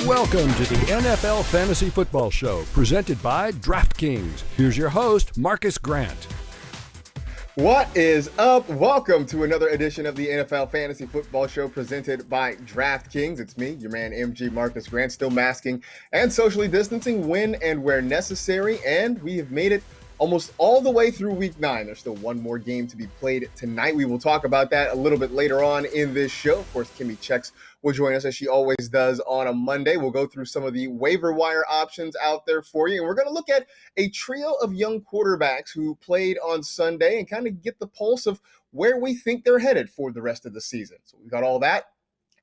Welcome to the NFL Fantasy Football Show, presented by DraftKings. Here's your host, Marcas Grant. What is up? Welcome to another edition of the NFL Fantasy Football Show presented by DraftKings. It's me, your man MG Marcas Grant, still masking and socially distancing when and where necessary, and we have made it almost all the way through Week 9. There's still one more game to be played tonight. We will talk about that a little bit later on in this show. Of course, Kimmi Chex will join us as she always does on a Monday. We'll go through some of the waiver wire options out there for you. And we're going to look at a trio of young quarterbacks who played on Sunday and kind of get the pulse of where we think they're headed for the rest of the season. So we've got all that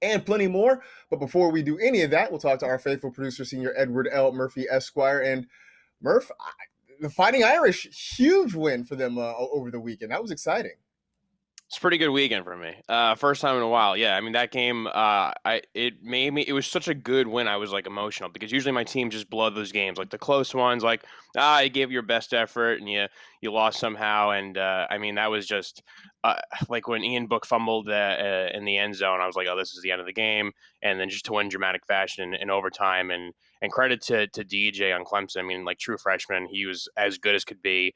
and plenty more. But before we do any of that, we'll talk to our faithful producer, Senior Edward L. Murphy, Esquire. And Murph, the Fighting Irish, huge win for them over the weekend. That was exciting. It's a pretty good weekend for me. First time in a while. Yeah, I mean, that game, it was such a good win. I was like emotional because usually my team just blow those games, like the close ones, like, you gave your best effort and you lost somehow. And I mean, that was just like when Ian Book fumbled in the end zone, I was like, oh, this is the end of the game. And then just to win dramatic fashion in overtime, and credit to DJ on Clemson. I mean, like, true freshman, he was as good as could be.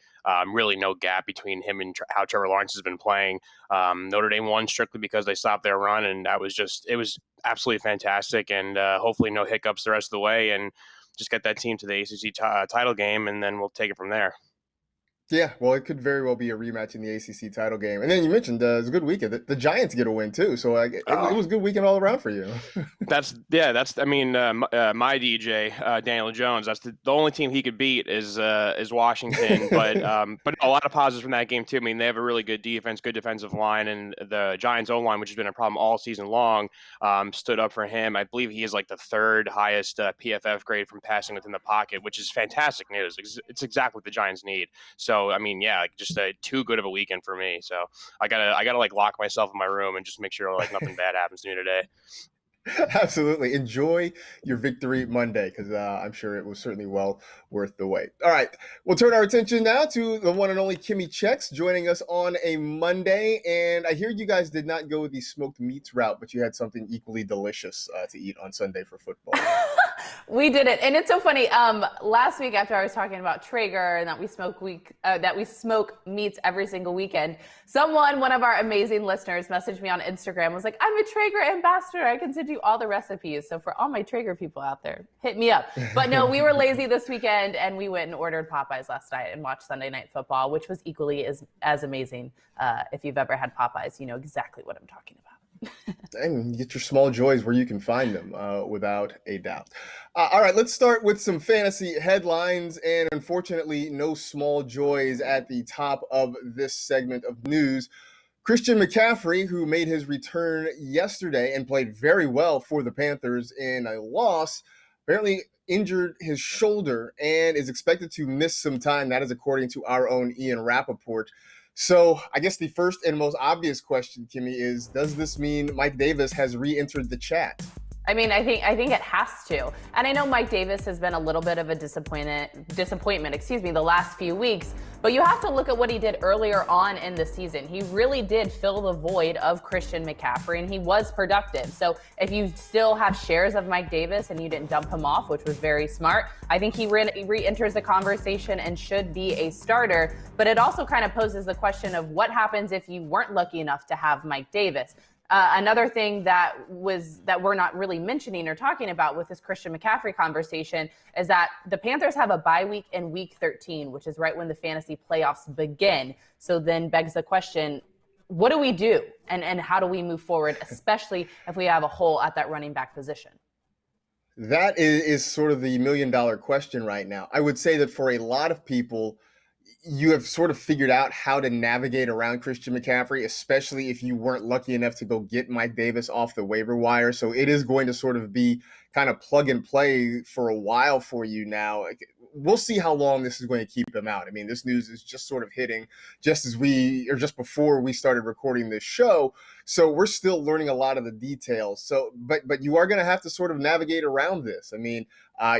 Really no gap between him and how Trevor Lawrence has been playing. Notre Dame won strictly because they stopped their run, and it was absolutely fantastic. And hopefully no hiccups the rest of the way, and just get that team to the ACC title game, and then we'll take it from there. Yeah, well, it could very well be a rematch in the ACC title game. And then you mentioned it was a good weekend. The Giants get a win too, so it was a good weekend all around for you. My DJ Daniel Jones. That's the only team he could beat is Washington. But a lot of positives from that game too. I mean, they have a really good defense, good defensive line, and the Giants' O-line, which has been a problem all season long, stood up for him. I believe he is like the third highest PFF grade from passing within the pocket, which is fantastic news. It's exactly what the Giants need. So, I mean, yeah, just too good of a weekend for me. So I gotta like lock myself in my room and just make sure like nothing bad happens to me today. Absolutely. Enjoy your victory Monday, because I'm sure it was certainly well worth the wait. All right. We'll turn our attention now to the one and only Kimmi Chex joining us on a Monday. And I hear you guys did not go the smoked meats route, but you had something equally delicious to eat on Sunday for football. We did it. And it's so funny. Last week, after I was talking about Traeger and that we smoke meats every single weekend, one of our amazing listeners messaged me on Instagram, was like, I'm a Traeger ambassador. I can send you all the recipes. So for all my Traeger people out there, hit me up. But no, we were lazy this weekend and we went and ordered Popeyes last night and watched Sunday Night Football, which was equally as amazing. If you've ever had Popeyes, you know exactly what I'm talking about. And get your small joys where you can find them, without a doubt. All right, let's start with some fantasy headlines, and unfortunately, no small joys at the top of this segment of news. Christian McCaffrey, who made his return yesterday and played very well for the Panthers in a loss, apparently injured his shoulder and is expected to miss some time. That is according to our own Ian Rappaport. So I guess the first and most obvious question, Kimmi, is, does this mean Mike Davis has re-entered the chat? I mean, I think it has to. And I know Mike Davis has been a little bit of a disappointment, the last few weeks. But you have to look at what he did earlier on in the season. He really did fill the void of Christian McCaffrey, and he was productive. So if you still have shares of Mike Davis and you didn't dump him off, which was very smart, I think he re-enters the conversation and should be a starter. But it also kind of poses the question of what happens if you weren't lucky enough to have Mike Davis. Another thing that we're not really mentioning or talking about with this Christian McCaffrey conversation is that the Panthers have a bye week in week 13, which is right when the fantasy playoffs begin. So then begs the question, what do we do? And how do we move forward, especially if we have a hole at that running back position? That is sort of the million-dollar question right now. I would say that for a lot of people, you have sort of figured out how to navigate around Christian McCaffrey, especially if you weren't lucky enough to go get Mike Davis off the waiver wire. So it is going to sort of be kind of plug and play for a while for you now. We'll see how long this is going to keep him out. I mean, this news is just sort of hitting just before we started recording this show. So we're still learning a lot of the details. So, but you are going to have to sort of navigate around this. I mean,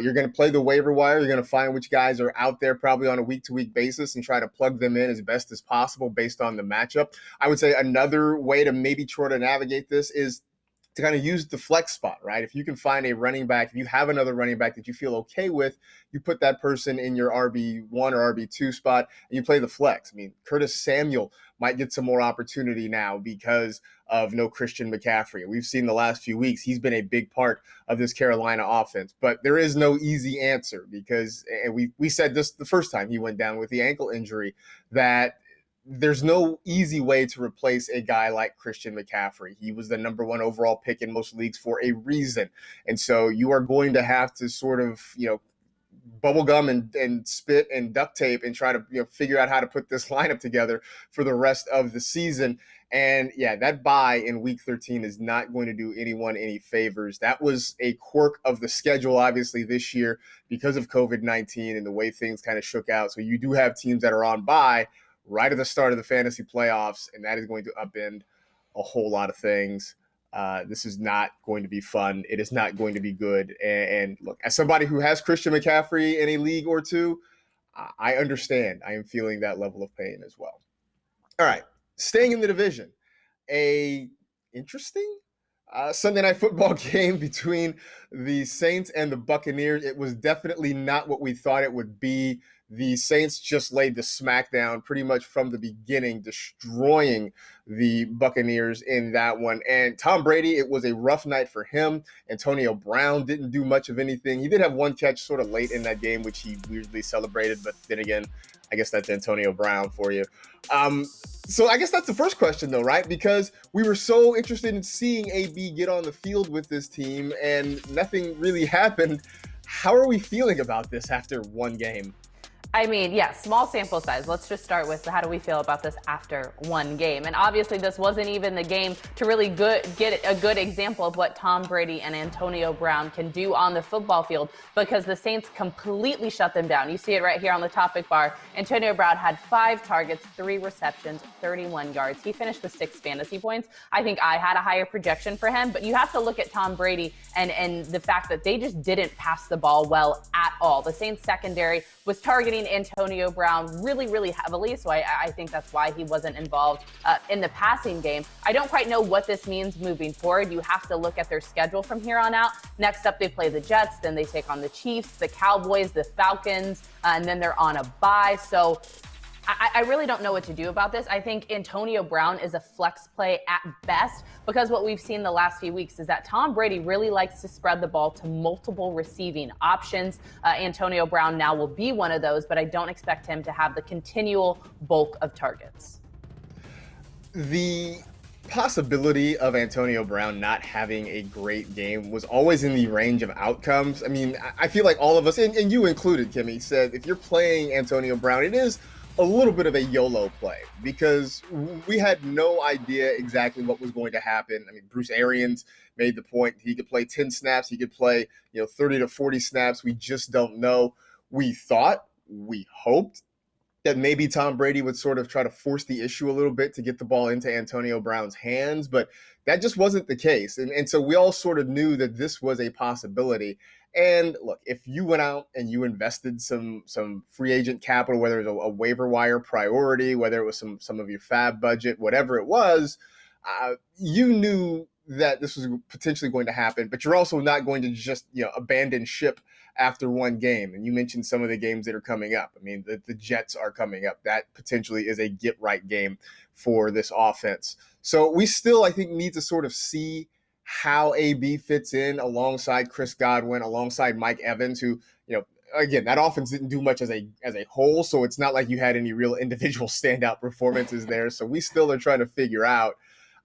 you're going to play the waiver wire. You're going to find which guys are out there probably on a week-to-week basis and try to plug them in as best as possible based on the matchup. I would say another way to maybe try to navigate this is to kind of use the flex spot, right? If you can find a running back, if you have another running back that you feel okay with, you put that person in your RB1 or RB2 spot and you play the flex. I mean, Curtis Samuel might get some more opportunity now because of no Christian McCaffrey. We've seen the last few weeks, he's been a big part of this Carolina offense, but there is no easy answer because, and we said this the first time he went down with the ankle injury, that there's no easy way to replace a guy like Christian McCaffrey. He was the number 1 overall pick in most leagues for a reason. And so you are going to have to sort of, bubblegum and spit and duct tape and try to, figure out how to put this lineup together for the rest of the season. And yeah, that bye in week 13 is not going to do anyone any favors. That was a quirk of the schedule, obviously, this year because of COVID-19 and the way things kind of shook out. So you do have teams that are on bye right at the start of the fantasy playoffs, and that is going to upend a whole lot of things. This is not going to be fun. It is not going to be good. And look, as somebody who has Christian McCaffrey in a league or two, I understand. I am feeling that level of pain as well. All right, staying in the division, a interesting Sunday night football game between the Saints and the Buccaneers. It was definitely not what we thought it would be. The Saints just laid the smackdown pretty much from the beginning, destroying the Buccaneers in that one. And Tom Brady, it was a rough night for him. Antonio Brown didn't do much of anything. He did have one catch sort of late in that game, which he weirdly celebrated. But then again, I guess that's Antonio Brown for you. So I guess that's the first question, though, right? Because we were so interested in seeing AB get on the field with this team, and nothing really happened. How are we feeling about this after one game? I mean, yeah, small sample size. Let's just start with how do we feel about this after one game? And obviously this wasn't even the game to really get a good example of what Tom Brady and Antonio Brown can do on the football field, because the Saints completely shut them down. You see it right here on the topic bar. Antonio Brown had 5 targets, 3 receptions, 31 yards. He finished with 6 fantasy points. I think I had a higher projection for him, but you have to look at Tom Brady and the fact that they just didn't pass the ball well at all. The Saints secondary was targeting Antonio Brown really, really heavily, so I think that's why he wasn't involved in the passing game. I don't quite know what this means moving forward. You have to look at their schedule from here on out. Next up, they play the Jets, then they take on the Chiefs, the Cowboys, the Falcons, and then they're on a bye. So I really don't know what to do about this. I think Antonio Brown is a flex play at best, because what we've seen the last few weeks is that Tom Brady really likes to spread the ball to multiple receiving options. Antonio Brown now will be one of those, but I don't expect him to have the continual bulk of targets. The possibility of Antonio Brown not having a great game was always in the range of outcomes. I mean, I feel like all of us, and you included, Kimmi, said if you're playing Antonio Brown, it is a little bit of a YOLO play, because we had no idea exactly what was going to happen. I mean, Bruce Arians made the point he could play 10 snaps, he could play 30 to 40 snaps. We just don't know. We hoped that maybe Tom Brady would sort of try to force the issue a little bit to get the ball into Antonio Brown's hands, but that just wasn't the case. And so we all sort of knew that this was a possibility. And look, if you went out and you invested some free agent capital, whether it was a waiver wire priority, whether it was some of your fab budget, whatever it was, you knew that this was potentially going to happen, but you're also not going to just abandon ship after one game. And you mentioned some of the games that are coming up. I mean, the Jets are coming up. That potentially is a get-right game for this offense. So we still, I think, need to sort of see how AB fits in alongside Chris Godwin, alongside Mike Evans, who, again, that offense didn't do much as a whole, so it's not like you had any real individual standout performances there. So we still are trying to figure out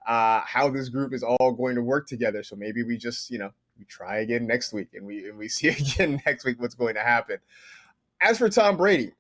how this group is all going to work together. So maybe we just, we try again next week and we see again next week what's going to happen. As for Tom Brady,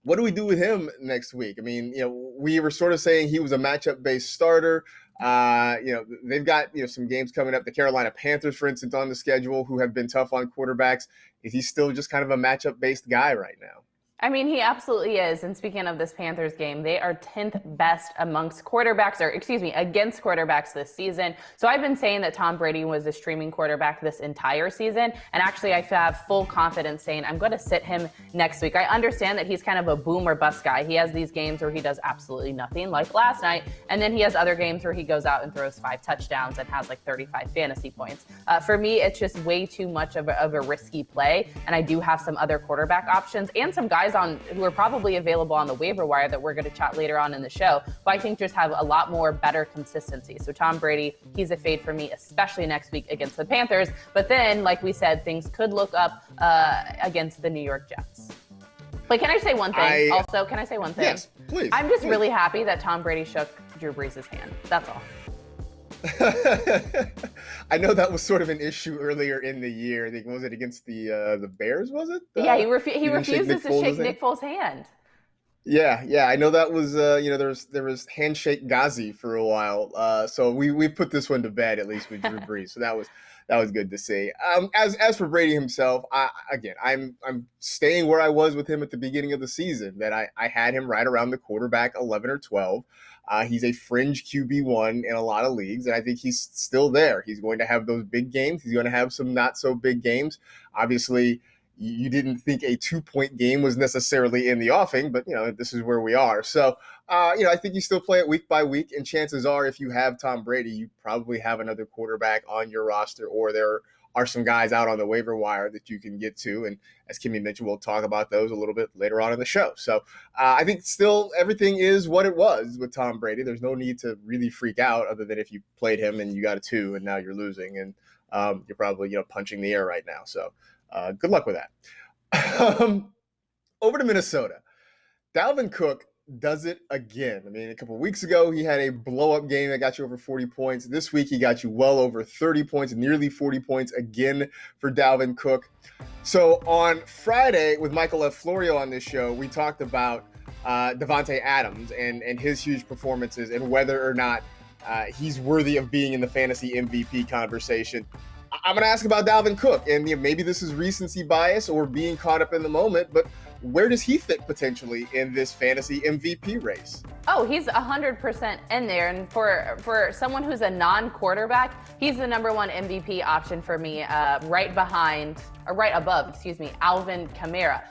what do we do with him next week? I mean, we were sort of saying he was a matchup-based starter. They've got some games coming up. The Carolina Panthers, for instance, on the schedule, who have been tough on quarterbacks. Is he still just kind of a matchup-based guy right now? I mean, he absolutely is. And speaking of this Panthers game, they are 10th best against quarterbacks this season. So I've been saying that Tom Brady was a streaming quarterback this entire season. And actually, I have full confidence saying I'm going to sit him next week. I understand that he's kind of a boom or bust guy. He has these games where he does absolutely nothing, like last night. And then he has other games where he goes out and throws 5 touchdowns and has like 35 fantasy points. For me, it's just way too much of a risky play. And I do have some other quarterback options and some guys who are probably available on the waiver wire that we're going to chat later on in the show, who I think just have a lot more better consistency. So Tom Brady, he's a fade for me, especially next week against the Panthers. But then, like we said, things could look up against the New York Jets. But can I say one thing? Can I say one thing? Yes, please. I'm just really happy that Tom Brady shook Drew Brees' hand. That's all. I know that was sort of an issue earlier in the year. I think, was it against the Bears, was it? Yeah, he refuses to shake Nick Foles' hand. Yeah. I know that was, there was handshake Ghazi for a while. So we put this one to bed, at least with Drew Brees. So that was good to see. As for Brady himself, I'm staying where I was with him at the beginning of the season, that I had him right around the quarterback 11 or 12. He's a fringe QB1 in a lot of leagues, and I think he's still there. He's going to have those big games. He's going to have some not so big games. Obviously, you didn't think a 2-point game was necessarily in the offing, but this is where we are. So, I think you still play it week by week, and chances are, if you have Tom Brady, you probably have another quarterback on your roster, or there are some guys out on the waiver wire that you can get to. And as Kimmi mentioned, we'll talk about those a little bit later on in the show. So I think still everything is what it was with Tom Brady. There's no need to really freak out, other than if you played him and you got a 2 and now you're losing, and you're probably punching the air right now. So good luck with that. Over to Minnesota. Dalvin Cook does it again. I mean, a couple of weeks ago, he had a blow-up game that got you over 40 points. This week, he got you well over 30 points, nearly 40 points again for Dalvin Cook. So on Friday, with Michael F. Florio on this show, we talked about Davante Adams and his huge performances, and whether or not he's worthy of being in the fantasy MVP conversation. I'm going to ask about Dalvin Cook, and maybe this is recency bias or being caught up in the moment, but where does he fit potentially in this fantasy MVP race? Oh, he's 100% in there. And for someone who's a non-quarterback, he's the number 1 MVP option for me, right above, Alvin Kamara.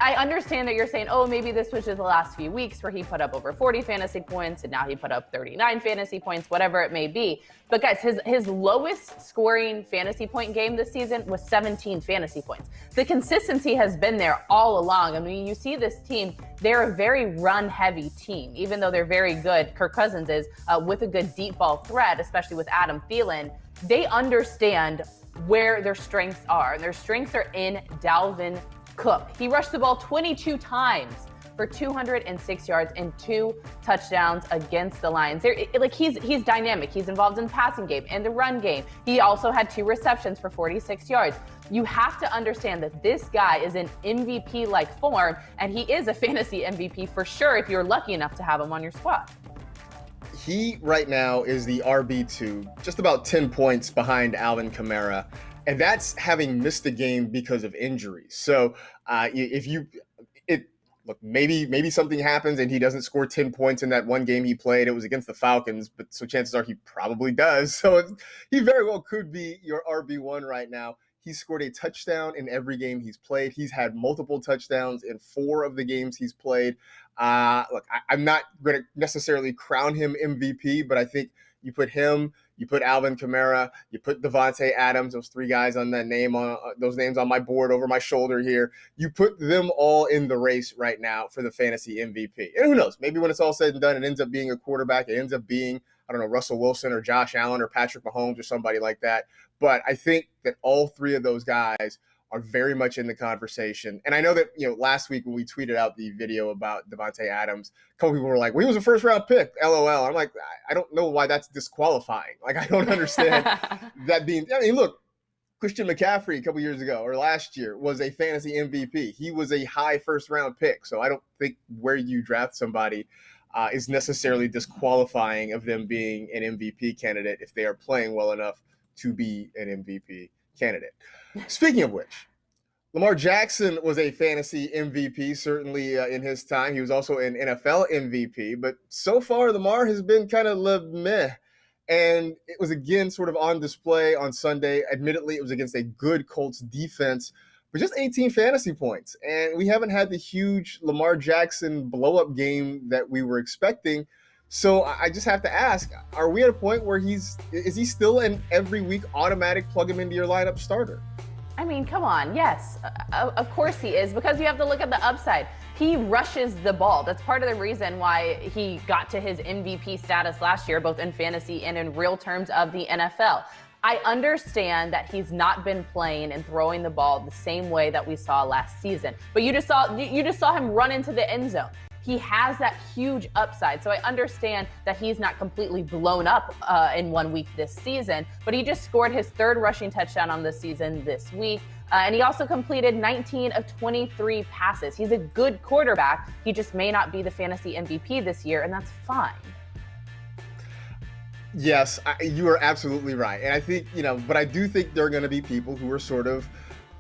I understand that you're saying, oh, maybe this was just the last few weeks where he put up over 40 fantasy points and now he put up 39 fantasy points, whatever it may be. But guys, his lowest scoring fantasy point game this season was 17 fantasy points. The consistency has been there all along. I mean, you see this team, they're a very run-heavy team, even though they're very good, Kirk Cousins is, with a good deep ball threat, especially with Adam Thielen. They understand where their strengths are, and their strengths are in Dalvin Cook. He rushed the ball 22 times for 206 yards and 2 touchdowns against the Lions. He's dynamic. He's involved in the passing game and the run game. He also had 2 receptions for 46 yards. You have to understand that this guy is in MVP-like form, and he is a fantasy MVP for sure if you're lucky enough to have him on your squad. He right now is the RB2, just about 10 points behind Alvin Kamara. And that's having missed a game because of injuries. So maybe something happens and he doesn't score 10 points in that one game he played. It was against the Falcons, but so chances are he probably does. So he very well could be your RB1 right now. He's scored a touchdown in every game he's played. He's had multiple touchdowns in 4 of the games he's played. I'm not going to necessarily crown him MVP, but I think you put him, you put Alvin Kamara, you put Davante Adams, those 3 guys on that name, those names on my board over my shoulder here. You put them all in the race right now for the fantasy MVP. And who knows, maybe when it's all said and done, it ends up being a quarterback. It ends up being, Russell Wilson or Josh Allen or Patrick Mahomes or somebody like that. But I think that all 3 of those guys are very much in the conversation. And I know that, last week when we tweeted out the video about Davante Adams, a couple people were like, well, he was a first-round pick, LOL. I'm like, I don't know why that's disqualifying. Like, I don't understand that being – I mean, look, Christian McCaffrey a couple years ago or last year was a fantasy MVP. He was a high first-round pick. So I don't think where you draft somebody is necessarily disqualifying of them being an MVP candidate if they are playing well enough to be an MVP candidate. Speaking of which, Lamar Jackson was a fantasy MVP, certainly in his time. He was also an NFL MVP, but so far Lamar has been kind of meh. And it was again sort of on display on Sunday. Admittedly, it was against a good Colts defense, but just 18 fantasy points. And we haven't had the huge Lamar Jackson blow-up game that we were expecting. So I just have to ask, are we at a point where is he still an every week automatic plug him into your lineup starter? I mean, come on. Yes, of course he is, because you have to look at the upside. He rushes the ball. That's part of the reason why he got to his MVP status last year, both in fantasy and in real terms of the NFL. I understand that he's not been playing and throwing the ball the same way that we saw last season, but you just saw him run into the end zone. He has that huge upside. So I understand that he's not completely blown up in 1 week this season, but he just scored his third rushing touchdown on the season this week. And he also completed 19 of 23 passes. He's a good quarterback. He just may not be the fantasy MVP this year, and that's fine. Yes, you are absolutely right. And I think, but I do think there are going to be people who are sort of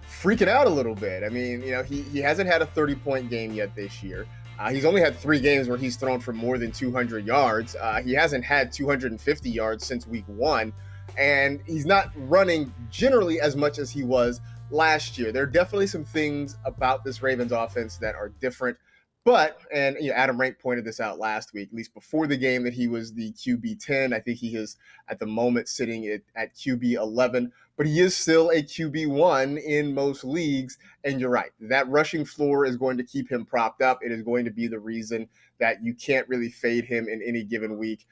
freaking out a little bit. I mean, he hasn't had a 30-point game yet this year. He's only had 3 games where he's thrown for more than 200 yards. He hasn't had 250 yards since week 1, and he's not running generally as much as he was last year. There are definitely some things about this Ravens offense that are different. But, and Adam Rank pointed this out last week, at least before the game, that he was the QB 10. I think he is at the moment sitting at QB 11, but he is still a QB 1 in most leagues. And you're right, that rushing floor is going to keep him propped up. It is going to be the reason that you can't really fade him in any given week.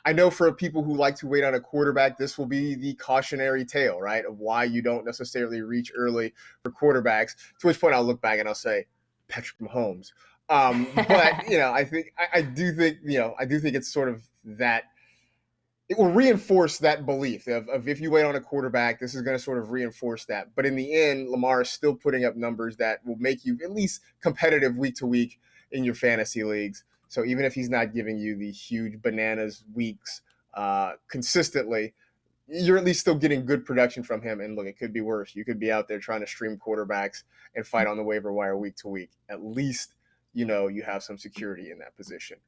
I know for people who like to wait on a quarterback, this will be the cautionary tale, right, of why you don't necessarily reach early for quarterbacks, to which point I'll look back and I'll say, Patrick Mahomes. But I do think it's sort of that it will reinforce that belief of if you wait on a quarterback, this is going to sort of reinforce that. But in the end, Lamar is still putting up numbers that will make you at least competitive week to week in your fantasy leagues. So even if he's not giving you the huge bananas weeks consistently, you're at least still getting good production from him. And look, it could be worse. You could be out there trying to stream quarterbacks and fight on the waiver wire week to week. At least, you have some security in that position.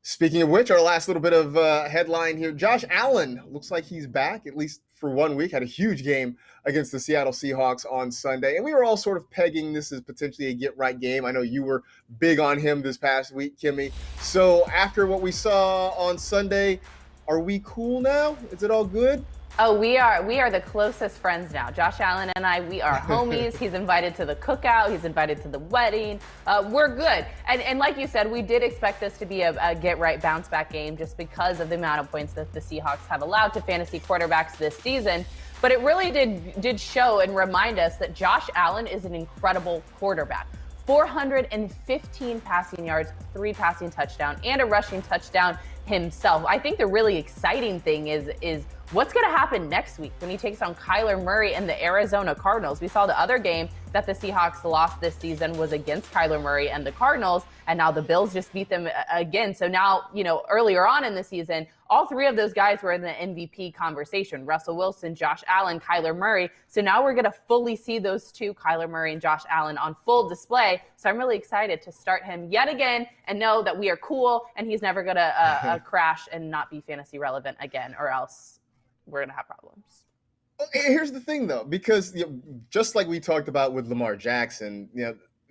Speaking of which, our last little bit of headline here, Josh Allen looks like he's back, at least for 1 week, had a huge game against the Seattle Seahawks on Sunday. And we were all sort of pegging this as potentially a get-right game. I know you were big on him this past week, Kimmi. So after what we saw on Sunday, are we cool now? Is it all good? Oh, we are the closest friends now. Josh Allen and I, we are homies. He's invited to the cookout. He's invited to the wedding. We're good. And like you said, we did expect this to be a get-right bounce-back game just because of the amount of points that the Seahawks have allowed to fantasy quarterbacks this season. But it really did show and remind us that Josh Allen is an incredible quarterback. 415 passing yards, 3 passing touchdowns, and a rushing touchdown himself. I think the really exciting thing is what's going to happen next week when he takes on Kyler Murray and the Arizona Cardinals. We saw the other game that the Seahawks lost this season was against Kyler Murray and the Cardinals, and now the Bills just beat them again. So now, earlier on in the season, all 3 of those guys were in the MVP conversation: Russell Wilson, Josh Allen, Kyler Murray. So now we're going to fully see those 2, Kyler Murray and Josh Allen, on full display. So I'm really excited to start him yet again and know that we are cool and he's never going to crash and not be fantasy relevant again, or else we're going to have problems. Here's the thing, though, because just like we talked about with Lamar Jackson,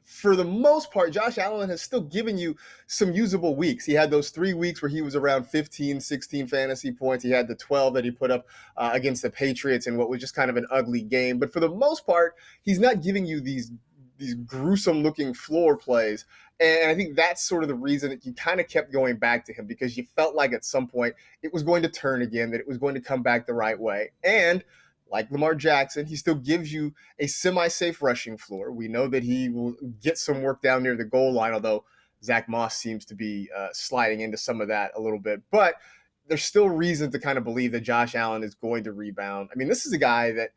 for the most part, Josh Allen has still given you some usable weeks. He had those 3 weeks where he was around 15, 16 fantasy points. He had the 12 that he put up against the Patriots in what was just kind of an ugly game. But for the most part, he's not giving you these gruesome-looking floor plays. And I think that's sort of the reason that you kind of kept going back to him, because you felt like at some point it was going to turn again, that it was going to come back the right way. And like Lamar Jackson, he still gives you a semi-safe rushing floor. We know that he will get some work down near the goal line, although Zach Moss seems to be sliding into some of that a little bit. But there's still reason to kind of believe that Josh Allen is going to rebound. I mean, this is a guy that,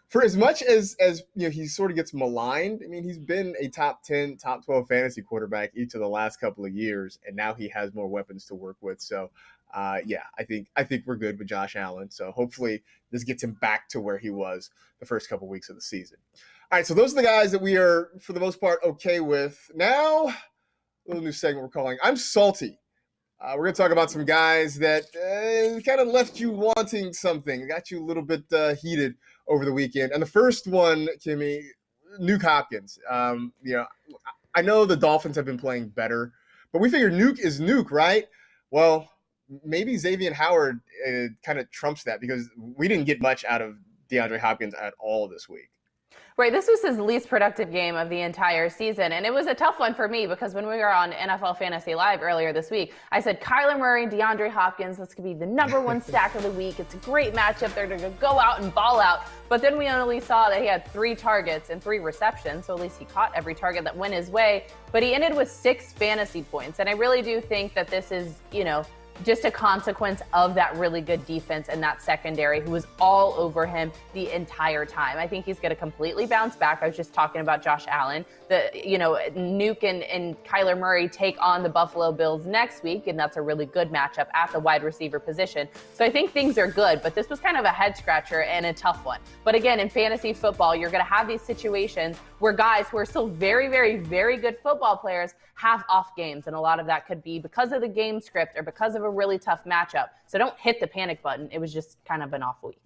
for as much as he sort of gets maligned, I mean, he's been a top 10, top 12 fantasy quarterback each of the last couple of years, and now he has more weapons to work with. So Yeah, I think we're good with Josh Allen. So hopefully this gets him back to where he was the first couple weeks of the season. All right, so those are the guys that we are, for the most part, okay with. Now, a little new segment we're calling I'm Salty. We're going to talk about some guys that kind of left you wanting something, got you a little bit heated over the weekend. And the first one, Kimmi, Nuke Hopkins. I know the Dolphins have been playing better, but we figure Nuke is Nuke, right? Well, maybe Xavier Howard kind of trumps that because we didn't get much out of DeAndre Hopkins at all this week. Right, this was his least productive game of the entire season, and it was a tough one for me because when we were on NFL Fantasy Live earlier this week, I said Kyler Murray and DeAndre Hopkins, this could be the number one stack of the week. It's a great matchup. They're going to go out and ball out. But then we only saw that he had 3 targets and 3 receptions, so at least he caught every target that went his way. But he ended with 6 fantasy points, and I really do think that this is, just a consequence of that really good defense and that secondary who was all over him the entire time. I think he's going to completely bounce back. I was just talking about Josh Allen. Nuke and Kyler Murray take on the Buffalo Bills next week, and that's a really good matchup at the wide receiver position. So I think things are good, but this was kind of a head scratcher and a tough one. But again, in fantasy football, you're going to have these situations where guys who are still very, very, very good football players have off games, and a lot of that could be because of the game script or because of a really tough matchup. So don't hit the panic button. It was just kind of an off week.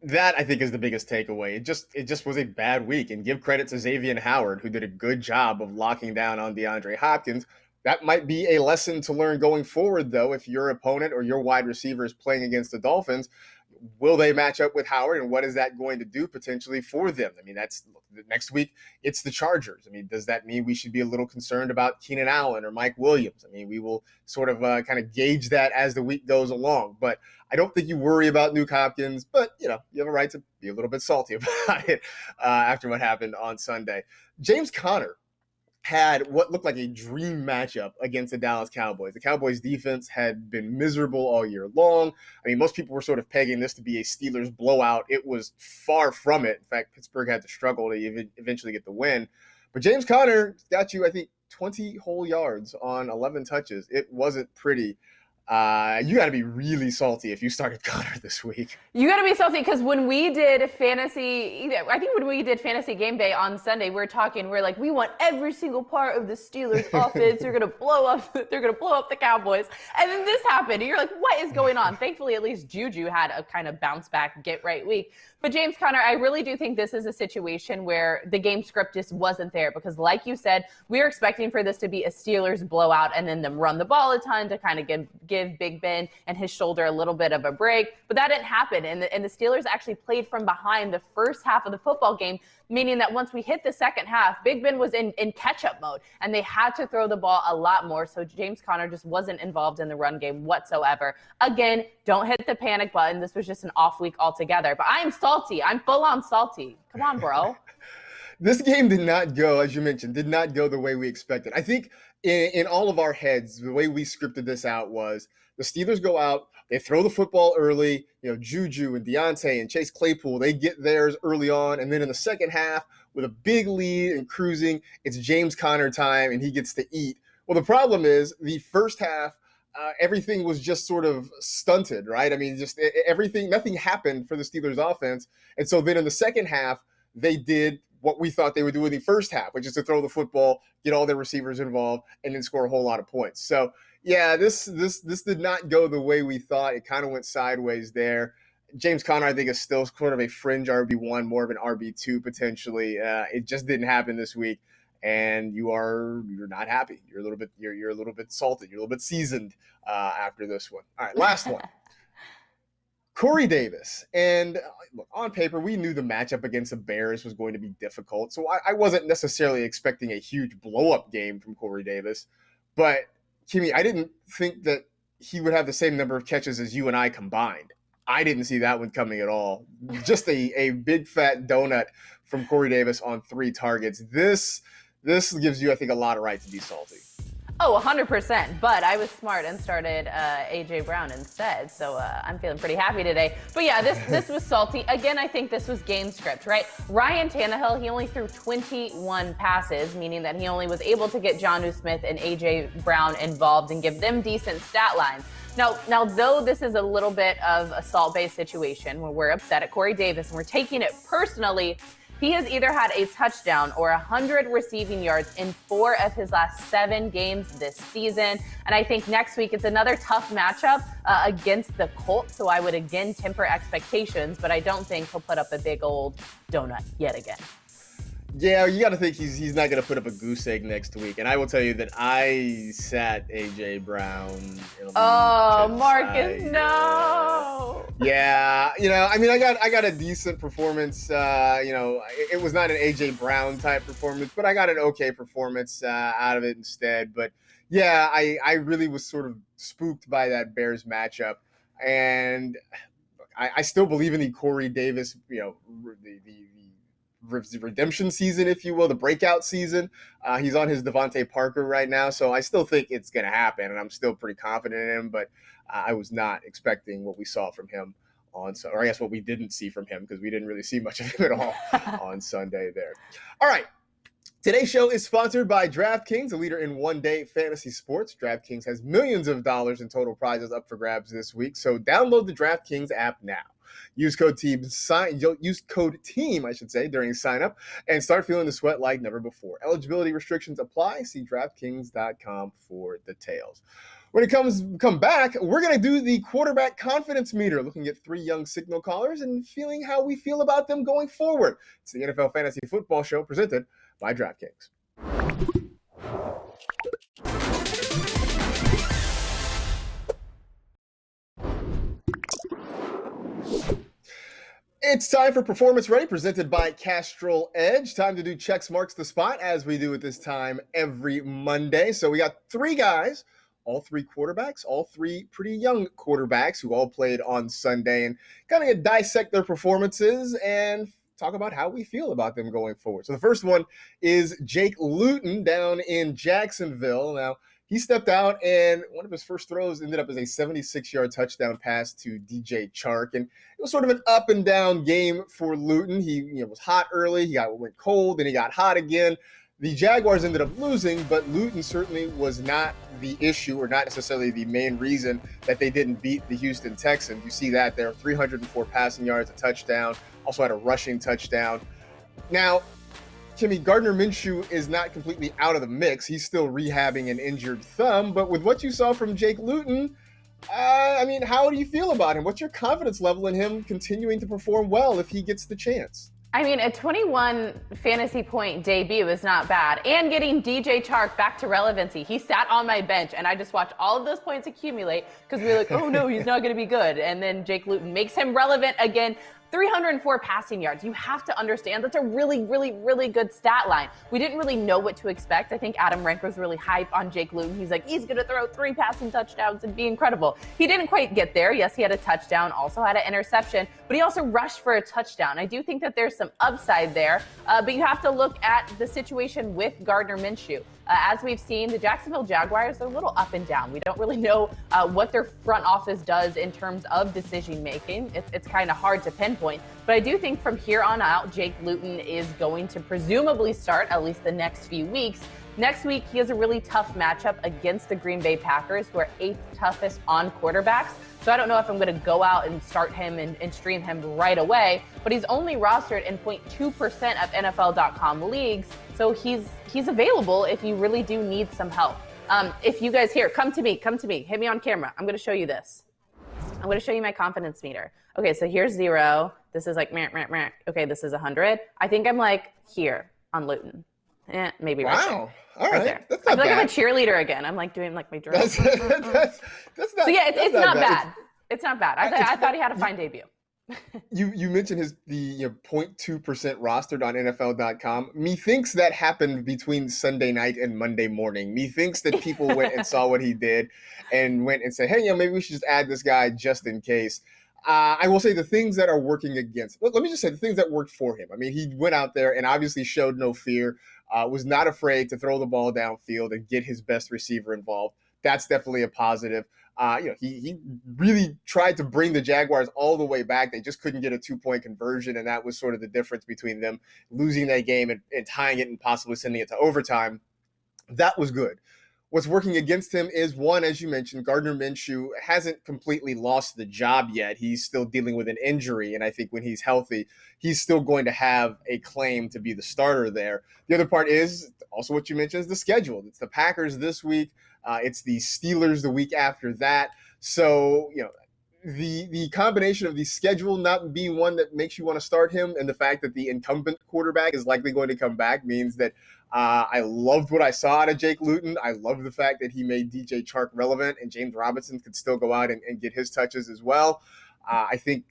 That, I think, is the biggest takeaway. It just was a bad week. And give credit to Xavier Howard, who did a good job of locking down on DeAndre Hopkins. That might be a lesson to learn going forward, though, if your opponent or your wide receiver is playing against the Dolphins. Will they match up with Howard, and what is that going to do potentially for them? I mean, that's next week. It's the Chargers. I mean, does that mean we should be a little concerned about Keenan Allen or Mike Williams? I mean, we will sort of kind of gauge that as the week goes along. But I don't think you worry about Nuke Hopkins. But, you have a right to be a little bit salty about it after what happened on Sunday. James Conner had what looked like a dream matchup against the Dallas Cowboys. The Cowboys defense had been miserable all year long. I mean, most people were sort of pegging this to be a Steelers blowout. It was far from it. In fact, Pittsburgh had to struggle to eventually get the win. But James Conner got you, I think, 20 whole yards on 11 touches. It wasn't pretty. You got to be really salty if you started Conner this week. You got to be salty because when we did fantasy game day on Sunday, we're like, we want every single part of the Steelers offense. They're going to blow up the Cowboys. And then this happened. And you're like, what is going on? Thankfully, at least Juju had a kind of bounce back, get right week. But James Conner, I really do think this is a situation where the game script just wasn't there because like you said, we were expecting for this to be a Steelers blowout and then them run the ball a ton to kind of give Big Ben and his shoulder a little bit of a break. But that didn't happen. And the Steelers actually played from behind the first half of the football game, meaning that once we hit the second half, Big Ben was in catch-up mode and they had to throw the ball a lot more. So James Conner just wasn't involved in the run game whatsoever. Again, don't hit the panic button. This was just an off week altogether. But I am salty. I'm full-on salty. Come on, bro. This game did not go, as you mentioned, the way we expected. I think in all of our heads, the way we scripted this out was the Steelers go out, they throw the football early, Juju and Deontay and Chase Claypool, they get theirs early on. And then in the second half, with a big lead and cruising, it's James Conner time and he gets to eat. Well, the problem is the first half, everything was just sort of stunted, right? I mean, just nothing happened for the Steelers offense. And so then in the second half, they did what we thought they would do in the first half, which is to throw the football, get all their receivers involved, and then score a whole lot of points. So, yeah, this did not go the way we thought. It kind of went sideways there. James Conner, I think, is still sort of a fringe RB1, more of an RB2 potentially. It just didn't happen this week, and you're not happy. You're a little bit salted. You're a little bit seasoned after this one. All right, last one. Corey Davis. And look, on paper, we knew the matchup against the Bears was going to be difficult. So I wasn't necessarily expecting a huge blow-up game from Corey Davis. But, Kimmi, I didn't think that he would have the same number of catches as you and I combined. I didn't see that one coming at all. Just a big fat donut from Corey Davis on 3 targets. This gives you, I think, a lot of right to be salty. Oh, 100%. But I was smart and started A.J. Brown instead. So I'm feeling pretty happy today. But yeah, this was salty. Again, I think this was game script, right? Ryan Tannehill, he only threw 21 passes, meaning that he only was able to get Jonnu Smith and A.J. Brown involved and give them decent stat lines. Now, though this is a little bit of a salt-based situation where we're upset at Corey Davis and we're taking it personally, he has either had a touchdown or 100 receiving yards in 4 of his last 7 games this season. And I think next week it's another tough matchup against the Colts. So I would again temper expectations, but I don't think he'll put up a big old donut yet again. Yeah, you got to think he's not going to put up a goose egg next week. And I will tell you that I sat A.J. Brown. Oh, Marcas, no. Yeah, I got a decent performance. It was not an A.J. Brown type performance, but I got an okay performance out of it instead. But yeah, I really was sort of spooked by that Bears matchup. And I still believe in the Corey Davis, the redemption season, if you will, the breakout season. He's on his Devontae Parker right now, so I still think it's going to happen, and I'm still pretty confident in him, but I was not expecting what we saw from him or I guess what we didn't see from him, because we didn't really see much of him at all on Sunday there. All right. Today's show is sponsored by DraftKings, a leader in one-day fantasy sports. DraftKings has millions of dollars in total prizes up for grabs this week, so download the DraftKings app now. Use code team during sign up and start feeling the sweat like never before. Eligibility restrictions apply. See DraftKings.com for details. When it come back, we're going to do the quarterback confidence meter, looking at 3 young signal callers and feeling how we feel about them going forward. It's the NFL Fantasy Football Show presented by DraftKings. It's time for Performance Ready, presented by Castrol Edge. Time to do Chex Marks the Spot, as we do at this time every Monday. So we got 3 guys, all 3 quarterbacks, all 3 pretty young quarterbacks who all played on Sunday, and kind of dissect their performances and talk about how we feel about them going forward. So the first one is Jake Luton down in Jacksonville. Now, he stepped out, and one of his first throws ended up as a 76-yard touchdown pass to DJ Chark. And it was sort of an up-and-down game for Luton. He was hot early. He went cold, and he got hot again. The Jaguars ended up losing, but Luton certainly was not the issue, or not necessarily the main reason that they didn't beat the Houston Texans. You see that there, 304 passing yards, a touchdown, also had a rushing touchdown. Now, Kimmi, Gardner Minshew is not completely out of the mix. He's still rehabbing an injured thumb, but with what you saw from Jake Luton, how do you feel about him? What's your confidence level in him continuing to perform well if he gets the chance? A 21 fantasy point debut is not bad. And getting DJ Chark back to relevancy. He sat on my bench, and I just watched all of those points accumulate because we were like, oh no, he's not going to be good. And then Jake Luton makes him relevant again. 304 passing yards. You have to understand that's a really, really, really good stat line. We didn't really know what to expect. I think Adam Rank was really hype on Jake Luton. He's like, he's going to throw 3 passing touchdowns and be incredible. He didn't quite get there. Yes, he had a touchdown, also had an interception, but he also rushed for a touchdown. I do think that there's some upside there, but you have to look at the situation with Gardner Minshew. As we've seen, the Jacksonville Jaguars, they're a little up and down. We don't really know what their front office does in terms of decision making. It's kind of hard to pinpoint. But I do think from here on out, Jake Luton is going to presumably start at least the next few weeks. Next week, he has a really tough matchup against the Green Bay Packers, who are 8th toughest on quarterbacks. So I don't know if I'm going to go out and start him and stream him right away, but he's only rostered in 0.2% of NFL.com leagues. So he's available if you really do need some help. If you guys here, come to me, hit me on camera. I'm going to show you this. I'm going to show you my confidence meter. Okay, so here's 0. This is like, meh, meh, meh. Okay, this is 100. I think I'm like here on Luton. Maybe right there. Wow. All right. There. That's not I feel bad. like I'm a cheerleader again. I'm like doing like my drill. That's not. So yeah, it's not bad. It's not bad. I thought he had a fine debut. You mentioned the 0.2% rostered on NFL.com. Methinks that happened between Sunday night and Monday morning. Methinks that people went and saw what he did and went and said, hey, maybe we should just add this guy just in case. I will say the things that are working against. Let me just say the things that worked for him. I mean, he went out there and obviously showed no fear. Was not afraid to throw the ball downfield and get his best receiver involved. That's definitely a positive. He really tried to bring the Jaguars all the way back. They just couldn't get a 2-point conversion, and that was sort of the difference between them losing that game and tying it and possibly sending it to overtime. That was good. what's working against him is, one, as you mentioned, Gardner Minshew hasn't completely lost the job yet. He's still dealing with an injury, and I think when he's healthy, he's still going to have a claim to be the starter there. The other part is also what you mentioned is the schedule. It's the Packers this week. It's the Steelers the week after that. So, the combination of the schedule not being one that makes you want to start him and the fact that the incumbent quarterback is likely going to come back means that I loved what I saw out of Jake Luton. I love the fact that he made DJ Chark relevant and James Robinson could still go out and get his touches as well. I think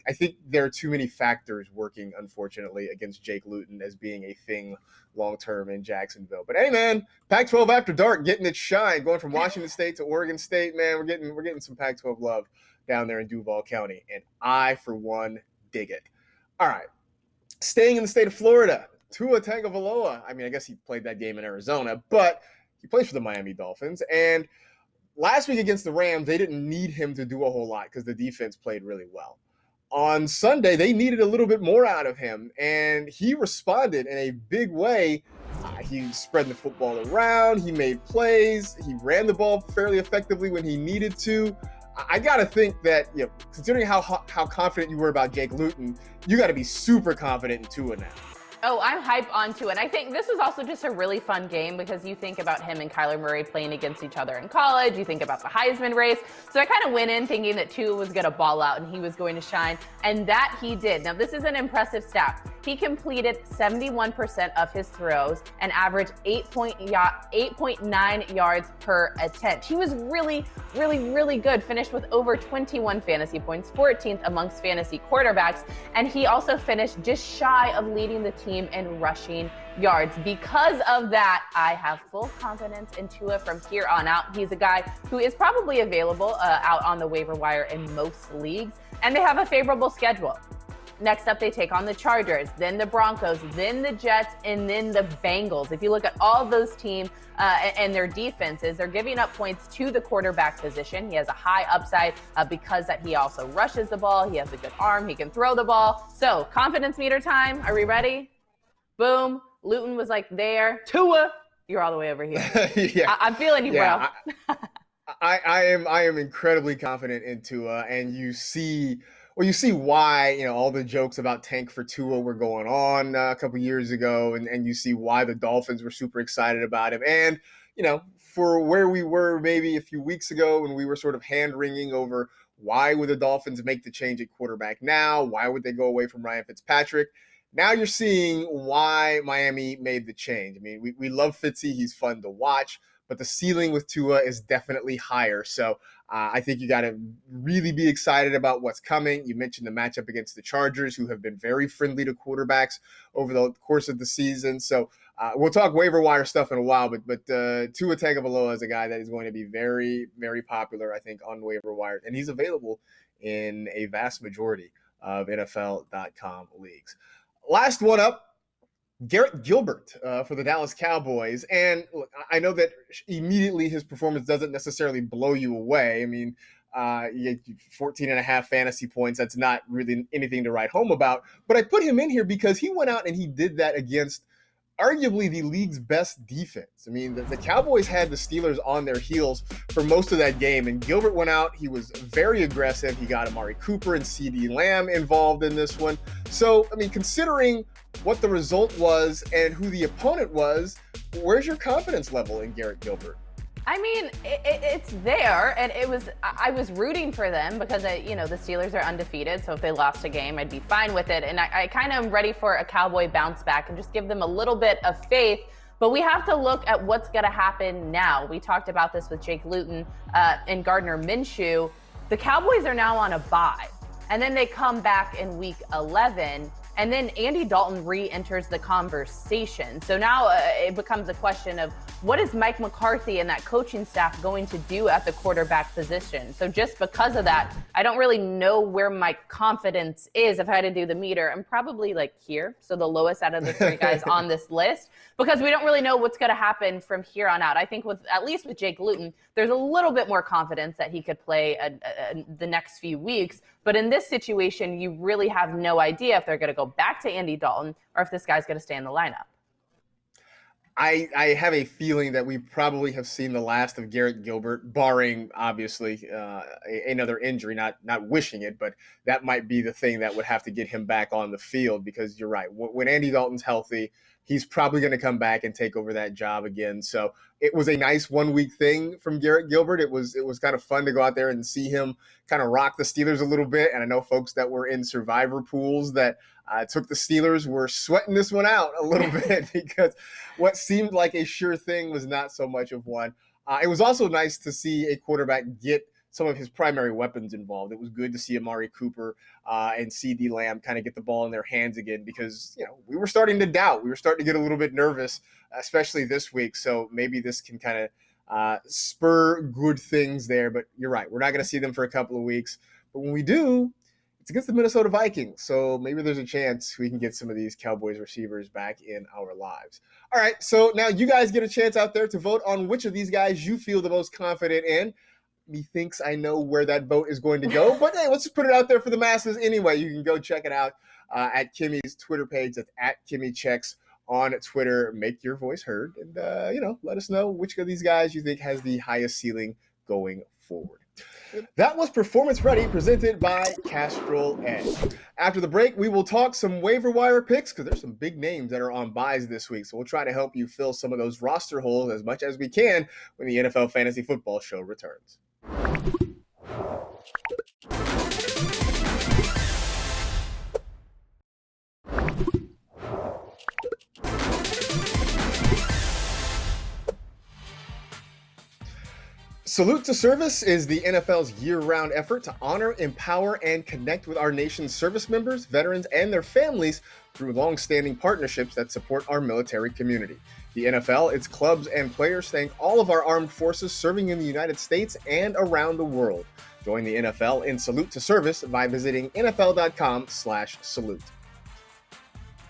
there are too many factors working, unfortunately, against Jake Luton as being a thing long-term in Jacksonville. But hey, man, Pac-12 after dark, getting its shine, going from Washington State to Oregon State, man, we're getting some Pac-12 love down there in Duval County, and I, for one, dig it. All right, staying in the state of Florida, Tua Tagovailoa. I mean, I guess he played that game in Arizona, but he plays for the Miami Dolphins, and last week against the Rams, they didn't need him to do a whole lot because the defense played really well. On Sunday, they needed a little bit more out of him, and he responded in a big way. He spread the football around. He made plays. He ran the ball fairly effectively when he needed to. I got to think that, considering how confident you were about Jake Luton, you got to be super confident in Tua now. Oh, I'm hype on Tua. And I think this was also just a really fun game because you think about him and Kyler Murray playing against each other in college. You think about the Heisman race. So I kind of went in thinking that Tua was going to ball out and he was going to shine. And that he did. Now, this is an impressive stat. He completed 71% of his throws and averaged 8.9 yards per attempt. He was really, really, really good. Finished with over 21 fantasy points, 14th amongst fantasy quarterbacks. And he also finished just shy of leading the team in rushing yards. Because of that, I have full confidence in Tua from here on out. He's a guy who is probably available out on the waiver wire in most leagues, and they have a favorable schedule. Next up, they take on the Chargers, then the Broncos, then the Jets, and then the Bengals. If you look at all those teams and their defenses, they're giving up points to the quarterback position. He has a high upside because that he also rushes the ball. He has a good arm. He can throw the ball. So confidence meter time. Are we ready? Boom. Luton was like there. Tua, you're all the way over here. Yeah. I'm feeling you, bro. I am incredibly confident in Tua, and you see why, all the jokes about tank for Tua were going on a couple years ago, and you see why the Dolphins were super excited about him. And, for where we were maybe a few weeks ago when we were sort of hand-wringing over why would the Dolphins make the change at quarterback now? Why would they go away from Ryan Fitzpatrick? Now you're seeing why Miami made the change. I mean, we love Fitzy. He's fun to watch, but the ceiling with Tua is definitely higher. So I think you got to really be excited about what's coming. You mentioned the matchup against the Chargers, who have been very friendly to quarterbacks over the course of the season. So we'll talk waiver wire stuff in a while, but Tua Tagovailoa is a guy that is going to be very, very popular, I think, on waiver wire, and he's available in a vast majority of NFL.com leagues. Last one up, Garrett Gilbert for the Dallas Cowboys. And look, I know that immediately his performance doesn't necessarily blow you away. I mean, you get 14 and a half fantasy points. That's not really anything to write home about. But I put him in here because he went out and he did that against arguably the league's best defense. I mean, the Cowboys had the Steelers on their heels for most of that game, and Gilbert went out. He was very aggressive. He got Amari Cooper and CeeDee Lamb involved in this one. So, I mean, considering what the result was and who the opponent was, where's your confidence level in Garrett Gilbert? I mean, it's there, and I was rooting for them because, the Steelers are undefeated, so if they lost a game, I'd be fine with it, and I kind of am ready for a Cowboy bounce back and just give them a little bit of faith, but we have to look at what's going to happen now. We talked about this with Jake Luton and Gardner Minshew. The Cowboys are now on a bye, and then they come back in Week 11, and then Andy Dalton re-enters the conversation. So now it becomes a question of what is Mike McCarthy and that coaching staff going to do at the quarterback position? So just because of that, I don't really know where my confidence is. If I had to do the meter, I'm probably like here. So the lowest out of the three guys on this list, because we don't really know what's going to happen from here on out. I think at least with Jake Luton, there's a little bit more confidence that he could play the next few weeks. But in this situation, you really have no idea if they're going to go back to Andy Dalton or if this guy's going to stay in the lineup. I have a feeling that we probably have seen the last of Garrett Gilbert, barring obviously another injury. Not wishing it, but that might be the thing that would have to get him back on the field, because you're right. When Andy Dalton's healthy, he's probably going to come back and take over that job again. So it was a nice 1 week thing from Garrett Gilbert. It was kind of fun to go out there and see him kind of rock the Steelers a little bit. And I know folks that were in survivor pools that took the Steelers were sweating this one out a little bit, because what seemed like a sure thing was not so much of one. It was also nice to see a quarterback get some of his primary weapons involved. It was good to see Amari Cooper and CeeDee Lamb kind of get the ball in their hands again, because we were starting to doubt. We were starting to get a little bit nervous, especially this week. So maybe this can kind of spur good things there. But you're right. We're not going to see them for a couple of weeks. But when we do, it's against the Minnesota Vikings. So maybe there's a chance we can get some of these Cowboys receivers back in our lives. All right. So now you guys get a chance out there to vote on which of these guys you feel the most confident in. Methinks I know where that vote is going to go, but hey, let's just put it out there for the masses anyway. You can go check it out at Kimmi's Twitter page. That's at Kimmi Chex on Twitter. Make your voice heard, and let us know which of these guys you think has the highest ceiling going forward. That was Performance Ready, presented by Castrol Edge. After the break, we will talk some waiver wire picks, because there's some big names that are on buys this week. So we'll try to help you fill some of those roster holes as much as we can when the NFL Fantasy Football Show returns. Salute to Service is the NFL's year-round effort to honor, empower, and connect with our nation's service members, veterans, and their families through long-standing partnerships that support our military community. The NFL, its clubs, and players thank all of our armed forces serving in the United States and around the world. Join the NFL in Salute to Service by visiting nfl.com/salute.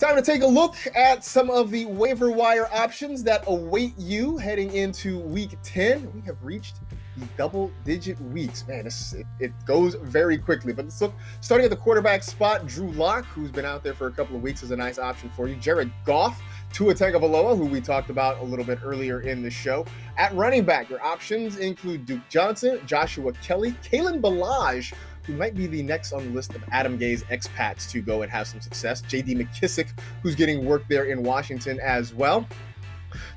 Time to take a look at some of the waiver wire options that await you heading into Week 10. We have reached the double-digit weeks. Man, it goes very quickly. But let's look, starting at the quarterback spot, Drew Lock, who's been out there for a couple of weeks, is a nice option for you. Jared Goff, Tua Tagovailoa, who we talked about a little bit earlier in the show. At running back, your options include Duke Johnson, Joshua Kelly, Kalen Ballage, who might be the next on the list of Adam Gay's expats to go and have some success. J.D. McKissic, who's getting work there in Washington as well.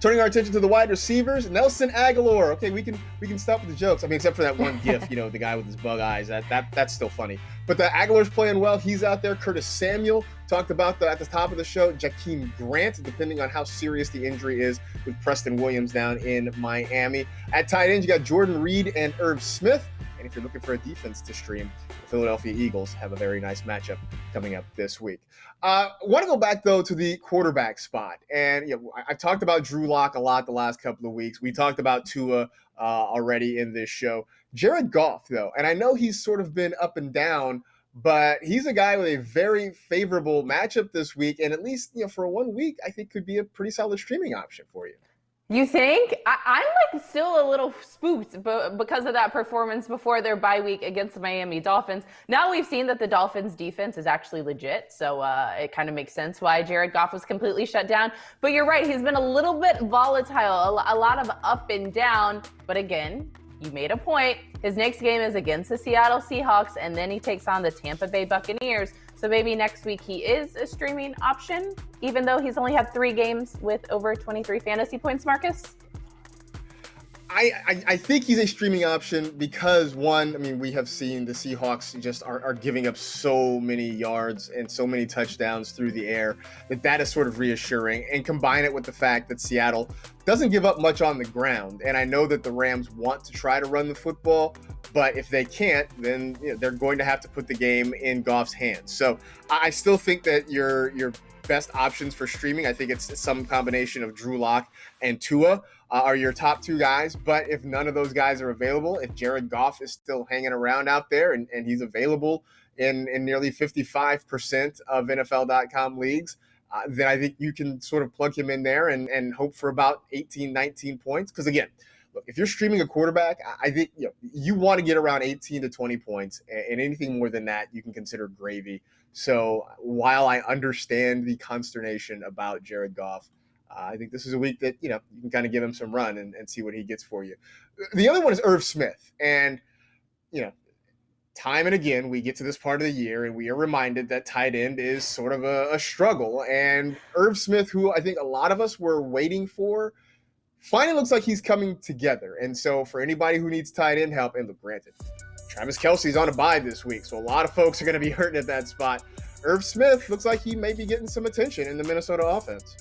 Turning our attention to the wide receivers, Nelson Aguilar. Okay, we can stop with the jokes. I mean, except for that one gif, the guy with his bug eyes. That's still funny. But the Aguilar's playing well. He's out there. Curtis Samuel, talked about at the top of the show. Jakeem Grant, depending on how serious the injury is, with Preston Williams down in Miami. At tight end, you got Jordan Reed and Irv Smith. And if you're looking for a defense to stream, the Philadelphia Eagles have a very nice matchup coming up this week. I want to go back, though, to the quarterback spot. And I've talked about Drew Lock a lot the last couple of weeks. We talked about Tua already in this show. Jared Goff, though, and I know he's sort of been up and down, but he's a guy with a very favorable matchup this week. And at least for 1 week, I think could be a pretty solid streaming option for you. You think? I'm still a little spooked because of that performance before their bye week against the Miami Dolphins. Now we've seen that the Dolphins defense is actually legit, so it kind of makes sense why Jared Goff was completely shut down. But you're right, he's been a little bit volatile, a lot of up and down. But again, you made a point. His next game is against the Seattle Seahawks, and then he takes on the Tampa Bay Buccaneers. So maybe next week he is a streaming option, even though he's only had 3 games with over 23 fantasy points, Marcus? I think he's a streaming option because, one, we have seen the Seahawks just are giving up so many yards and so many touchdowns through the air that is sort of reassuring. And combine it with the fact that Seattle doesn't give up much on the ground. And I know that the Rams want to try to run the football, but if they can't, then they're going to have to put the game in Goff's hands. So I still think that your best options for streaming, I think it's some combination of Drew Lock and Tua are your top 2 guys. But if none of those guys are available, if Jared Goff is still hanging around out there and he's available in nearly 55% of NFL.com leagues, then I think you can sort of plug him in there and hope for about 18, 19 points. Because again, look, if you're streaming a quarterback, I think you want to get around 18 to 20 points, and anything more than that, you can consider gravy. So while I understand the consternation about Jared Goff, I think this is a week that, you can kind of give him some run and see what he gets for you. The other one is Irv Smith. And, time and again, we get to this part of the year and we are reminded that tight end is sort of a struggle. And Irv Smith, who I think a lot of us were waiting for, finally looks like he's coming together. And so for anybody who needs tight end help, and look, granted, Travis Kelce's on a bye this week, so a lot of folks are going to be hurting at that spot. Irv Smith looks like he may be getting some attention in the Minnesota offense.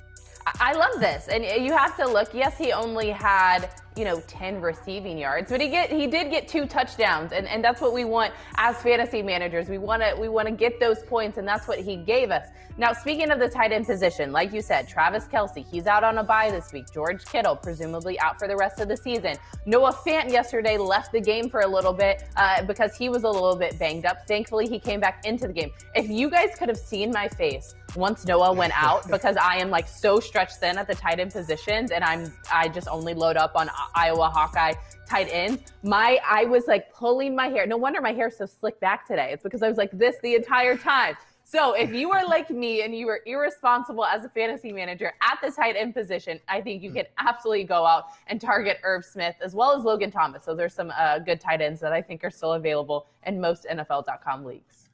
I love this. And you have to look, yes, he only had, 10 receiving yards, but he did get 2 touchdowns. And that's what we want as fantasy managers. We want to get those points, and that's what he gave us. Now, speaking of the tight end position, like you said, Travis Kelce, he's out on a bye this week. George Kittle, presumably out for the rest of the season. Noah Fant yesterday left the game for a little bit because he was a little bit banged up. Thankfully, he came back into the game. If you guys could have seen my face once Noah went out, because I am so stretched thin at the tight end positions, and I just only load up on Iowa Hawkeye tight ends. I was pulling my hair. No wonder my hair is so slick back today. It's because I was like this the entire time. So if you are like me and you are irresponsible as a fantasy manager at the tight end position, I think you can absolutely go out and target Irv Smith as well as Logan Thomas. So there's some good tight ends that I think are still available in most NFL.com leagues.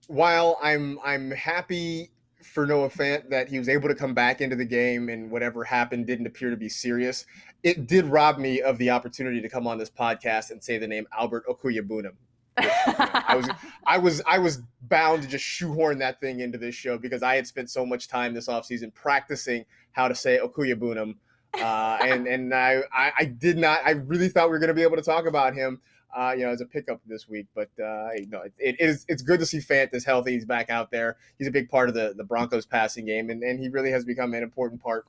While I'm happy for Noah Fant that he was able to come back into the game and whatever happened didn't appear to be serious, it did rob me of the opportunity to come on this podcast and say the name Albert Okwuegbunam. I was bound to just shoehorn that thing into this show because I had spent so much time this offseason practicing how to say Okwuegbunam. And I did not. I really thought we were going to be able to talk about him, as a pickup this week. But it's good to see Fant is healthy. He's back out there. He's a big part of the Broncos passing game, and he really has become an important part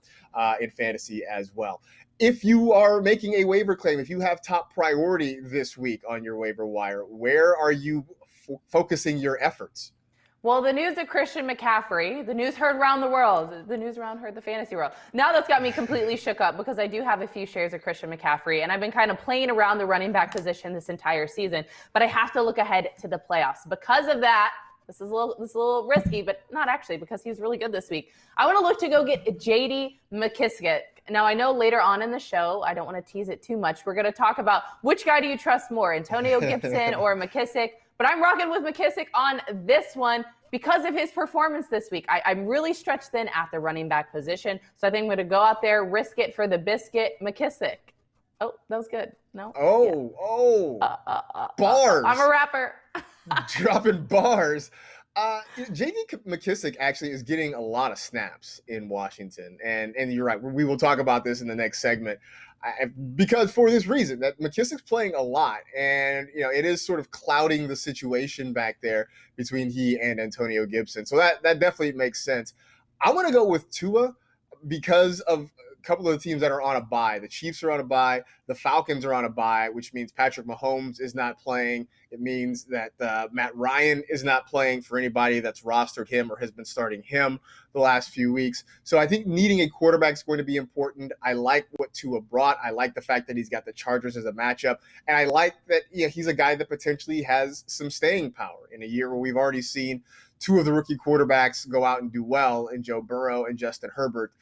in fantasy as well. If you are making a waiver claim, if you have top priority this week on your waiver wire, where are you focusing your efforts? Well, the news of Christian McCaffrey, the news heard around the world, the news around heard the fantasy world. Now that's got me completely shook up because I do have a few shares of Christian McCaffrey, and I've been kind of playing around the running back position this entire season, but I have to look ahead to the playoffs. Because of that, this is a little risky, but not actually because he's really good this week. I want to look to go get J.D. McKissic. Now, I know later on in the show, I don't want to tease it too much. We're going to talk about which guy do you trust more, Antonio Gibson or McKissic. But I'm rocking with McKissic on this one because of his performance this week. I'm really stretched thin at the running back position. So I think I'm going to go out there, risk it for the biscuit, McKissic. Oh, that was good. No? Bars. I'm a rapper. Dropping bars. J.D. McKissic actually is getting a lot of snaps in Washington. And you're right. We will talk about this in the next segment. Because for this reason, that McKissic's playing a lot. And, it is sort of clouding the situation back there between he and Antonio Gibson. So that definitely makes sense. I'm going to go with Tua because of a couple of the teams that are on a bye. The Chiefs are on a bye. The Falcons are on a bye, which means Patrick Mahomes is not playing. It means that Matt Ryan is not playing for anybody that's rostered him or has been starting him the last few weeks. So I think needing a quarterback is going to be important. I like what Tua brought. I like the fact that he's got the Chargers as a matchup. And I like that he's a guy that potentially has some staying power in a year where we've already seen two of the rookie quarterbacks go out and do well in Joe Burrow and Justin Herbert.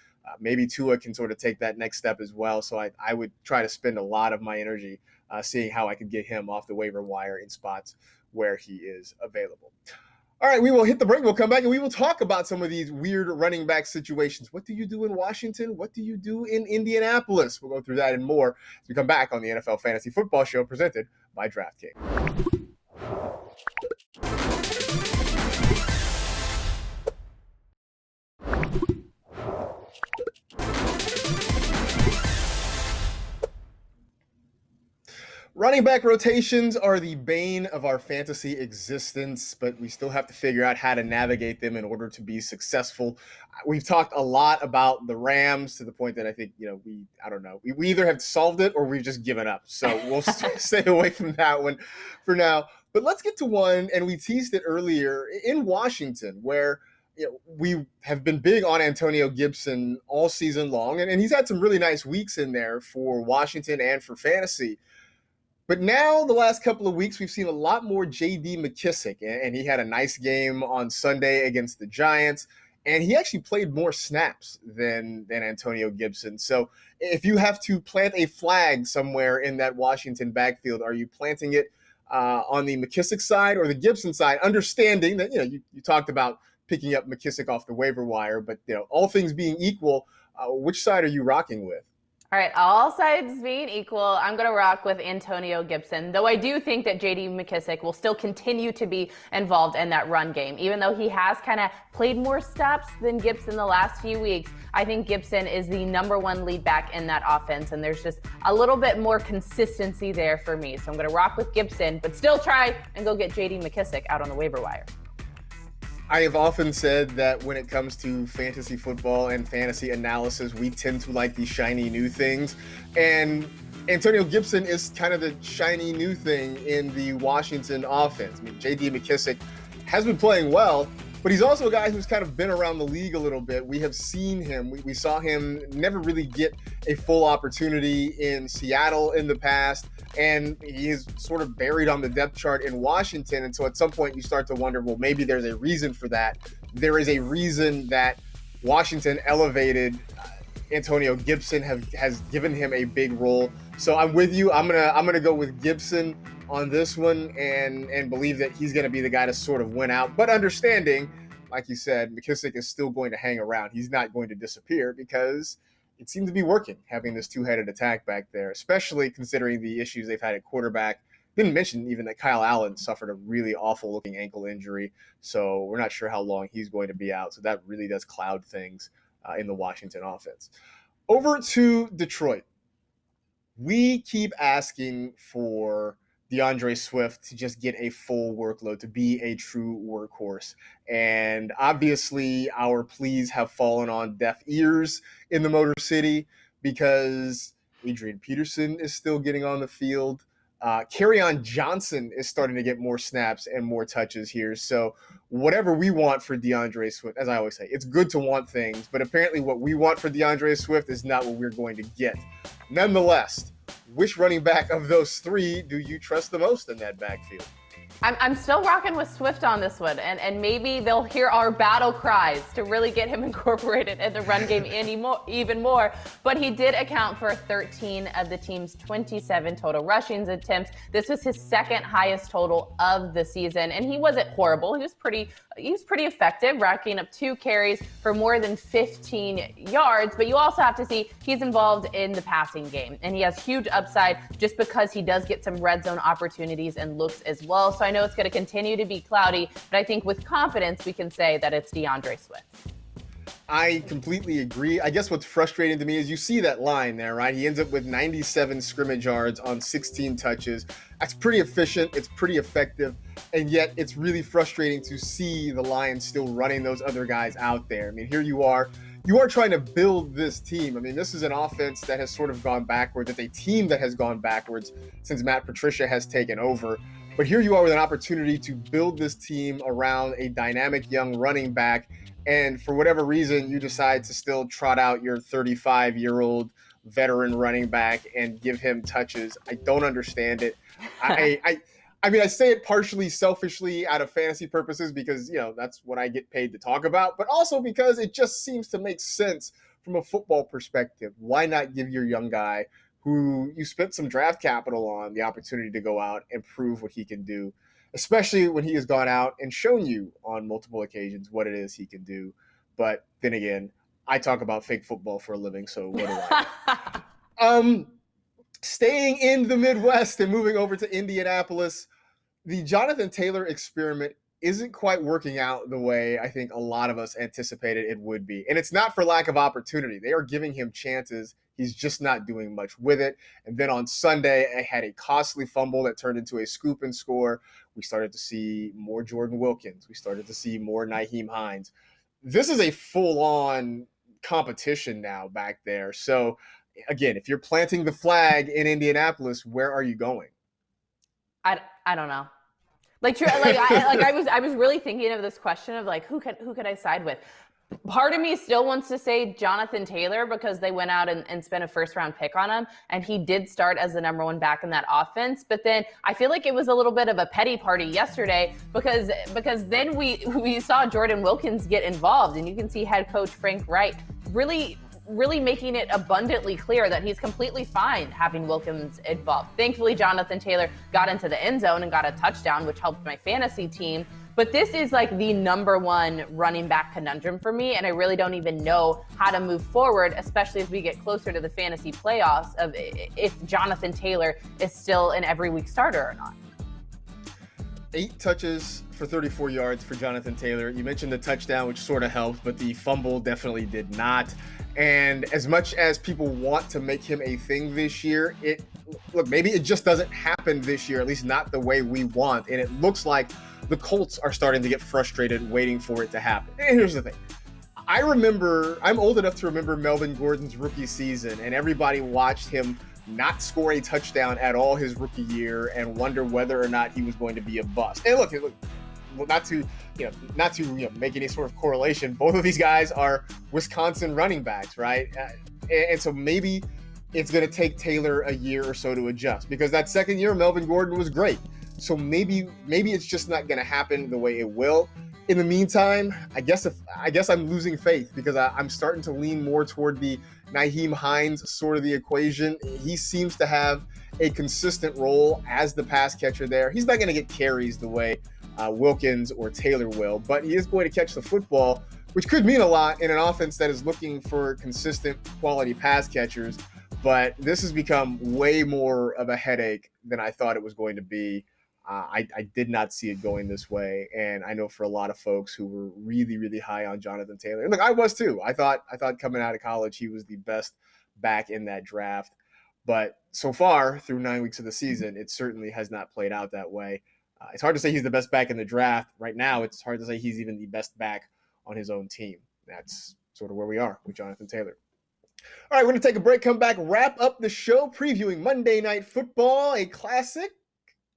Maybe Tua can sort of take that next step as well. So I would try to spend a lot of my energy seeing how I could get him off the waiver wire in spots where he is available. All right, we will hit the break. We'll come back and we will talk about some of these weird running back situations. What do you do in Washington? What do you do in Indianapolis? We'll go through that and more as we come back on the NFL Fantasy Football Show presented by DraftKings. Running back rotations are the bane of our fantasy existence, but we still have to figure out how to navigate them in order to be successful. We've talked a lot about the Rams to the point that I think, we either have solved it or we've just given up. So we'll stay away from that one for now. But let's get to one, and we teased it earlier, in Washington, where we have been big on Antonio Gibson all season long, and he's had some really nice weeks in there for Washington and for fantasy. But now, the last couple of weeks, we've seen a lot more J.D. McKissic, and he had a nice game on Sunday against the Giants. and he actually played more snaps than Antonio Gibson. So if you have to plant a flag somewhere in that Washington backfield, are you planting it on the McKissic side or the Gibson side? Understanding that, you talked about picking up McKissic off the waiver wire, but all things being equal, which side are you rocking with? All right, all sides being equal, I'm going to rock with Antonio Gibson, though I do think that J.D. McKissic will still continue to be involved in that run game. Even though he has kind of played more snaps than Gibson the last few weeks, I think Gibson is the number one lead back in that offense, and there's just a little bit more consistency there for me. So I'm going to rock with Gibson, but still try and go get J.D. McKissic out on the waiver wire. I have often said that when it comes to fantasy football and fantasy analysis, we tend to like the shiny new things. And Antonio Gibson is kind of the shiny new thing in the Washington offense. I mean, J.D. McKissic has been playing well, but he's also a guy who's kind of been around the league a little bit. We have seen him. We saw him never really get a full opportunity in Seattle in the past, and he is sort of buried on the depth chart in Washington. And so at some point you start to wonder, well, maybe there's a reason for that. There is a reason that Washington elevated Antonio Gibson, has given him a big role. So I'm with you. I'm gonna go with Gibson on this one and believe that he's going to be the guy to sort of win out. But understanding, like you said, McKissic is still going to hang around. He's not going to disappear because it seemed to be working, having this two-headed attack back there, especially considering the issues they've had at quarterback. Didn't mention even that Kyle Allen suffered a really awful-looking ankle injury, so we're not sure how long he's going to be out. So that really does cloud things in the Washington offense. Over to Detroit. We keep asking for DAndre Swift to just get a full workload, to be a true workhorse. And obviously our pleas have fallen on deaf ears in the Motor City because Adrian Peterson is still getting on the field. Kerryon Johnson is starting to get more snaps and more touches here. So whatever we want for DAndre Swift, as I always say, it's good to want things, but apparently what we want for DAndre Swift is not what we're going to get. Nonetheless, which running back of those three do you trust the most in that backfield? I'm still rocking with Swift on this one, and maybe they'll hear our battle cries to really get him incorporated in the run game even more. But he did account for 13 of the team's 27 total rushing attempts. This was his second highest total of the season, and he wasn't horrible. He was pretty effective, racking up 2 carries for more than 15 yards. But you also have to see he's involved in the passing game, and he has huge upside just because he does get some red zone opportunities and looks as well. So I know it's going to continue to be cloudy, but I think with confidence we can say that it's DAndre Swift. I completely agree. I guess what's frustrating to me is you see that line there, right? He ends up with 97 scrimmage yards on 16 touches. That's pretty efficient. It's pretty effective. And yet it's really frustrating to see the Lions still running those other guys out there. I mean, here you are trying to build this team. I mean, this is an offense that has sort of gone backwards. It's a team that has gone backwards since Matt Patricia has taken over. But here you are with an opportunity to build this team around a dynamic young running back. And for whatever reason, you decide to still trot out your 35-year-old veteran running back and give him touches. I don't understand it. I mean, I say it partially selfishly out of fantasy purposes because, that's what I get paid to talk about, but also because it just seems to make sense from a football perspective. Why not give your young guy who you spent some draft capital on the opportunity to go out and prove what he can do, especially when he has gone out and shown you on multiple occasions what it is he can do. But then again, I talk about fake football for a living, so what do I? Staying in the Midwest and moving over to Indianapolis, the Jonathan Taylor experiment isn't quite working out the way I think a lot of us anticipated it would be. And it's not for lack of opportunity. They are giving him chances. He's just not doing much with it. And then on Sunday, I had a costly fumble that turned into a scoop and score. We started to see more Jordan Wilkins. We started to see more Nyheim Hines. This is a full-on competition now back there. So, again, if you're planting the flag in Indianapolis, where are you going? I don't know. I was really thinking of this question of who could I side with? Part of me still wants to say Jonathan Taylor because they went out and spent a first-round pick on him, and he did start as the number one back in that offense. But then I feel like it was a little bit of a petty party yesterday because then we saw Jordan Wilkins get involved, and you can see head coach Frank Wright really making it abundantly clear that he's completely fine having Wilkins involved. Thankfully, Jonathan Taylor got into the end zone and got a touchdown, which helped my fantasy team. But this is like the number one running back conundrum for me, and I really don't even know how to move forward, especially as we get closer to the fantasy playoffs, of if Jonathan Taylor is still an every week starter or not. 8 touches for 34 yards for Jonathan Taylor. You mentioned the touchdown, which sort of helped, but the fumble definitely did not. And as much as people want to make him a thing this year, maybe it just doesn't happen this year, at least not the way we want. And it looks like the Colts are starting to get frustrated waiting for it to happen. And here's the thing. I'm old enough to remember Melvin Gordon's rookie season, and everybody watched him not score a touchdown at all his rookie year and wonder whether or not he was going to be a bust. And look, not to make any sort of correlation, both of these guys are Wisconsin running backs, right? And so maybe it's going to take Taylor a year or so to adjust, because that second year Melvin Gordon was great. So maybe it's just not going to happen the way it will. In the meantime, I guess I'm losing faith, because I'm starting to lean more toward the Nyheim Hines sort of the equation. He seems to have a consistent role as the pass catcher there. He's not going to get carries the way Wilkins or Taylor will, but he is going to catch the football, which could mean a lot in an offense that is looking for consistent quality pass catchers. But this has become way more of a headache than I thought it was going to be. I did not see it going this way, and I know for a lot of folks who were really, really high on Jonathan Taylor, and look, I was too. I thought coming out of college he was the best back in that draft, but so far through 9 weeks of the season, it certainly has not played out that way. It's hard to say he's the best back in the draft right now. It's hard to say he's even the best back on his own team. That's sort of where we are with Jonathan Taylor. All right, we're going to take a break, come back, wrap up the show, previewing Monday Night Football, a classic, ?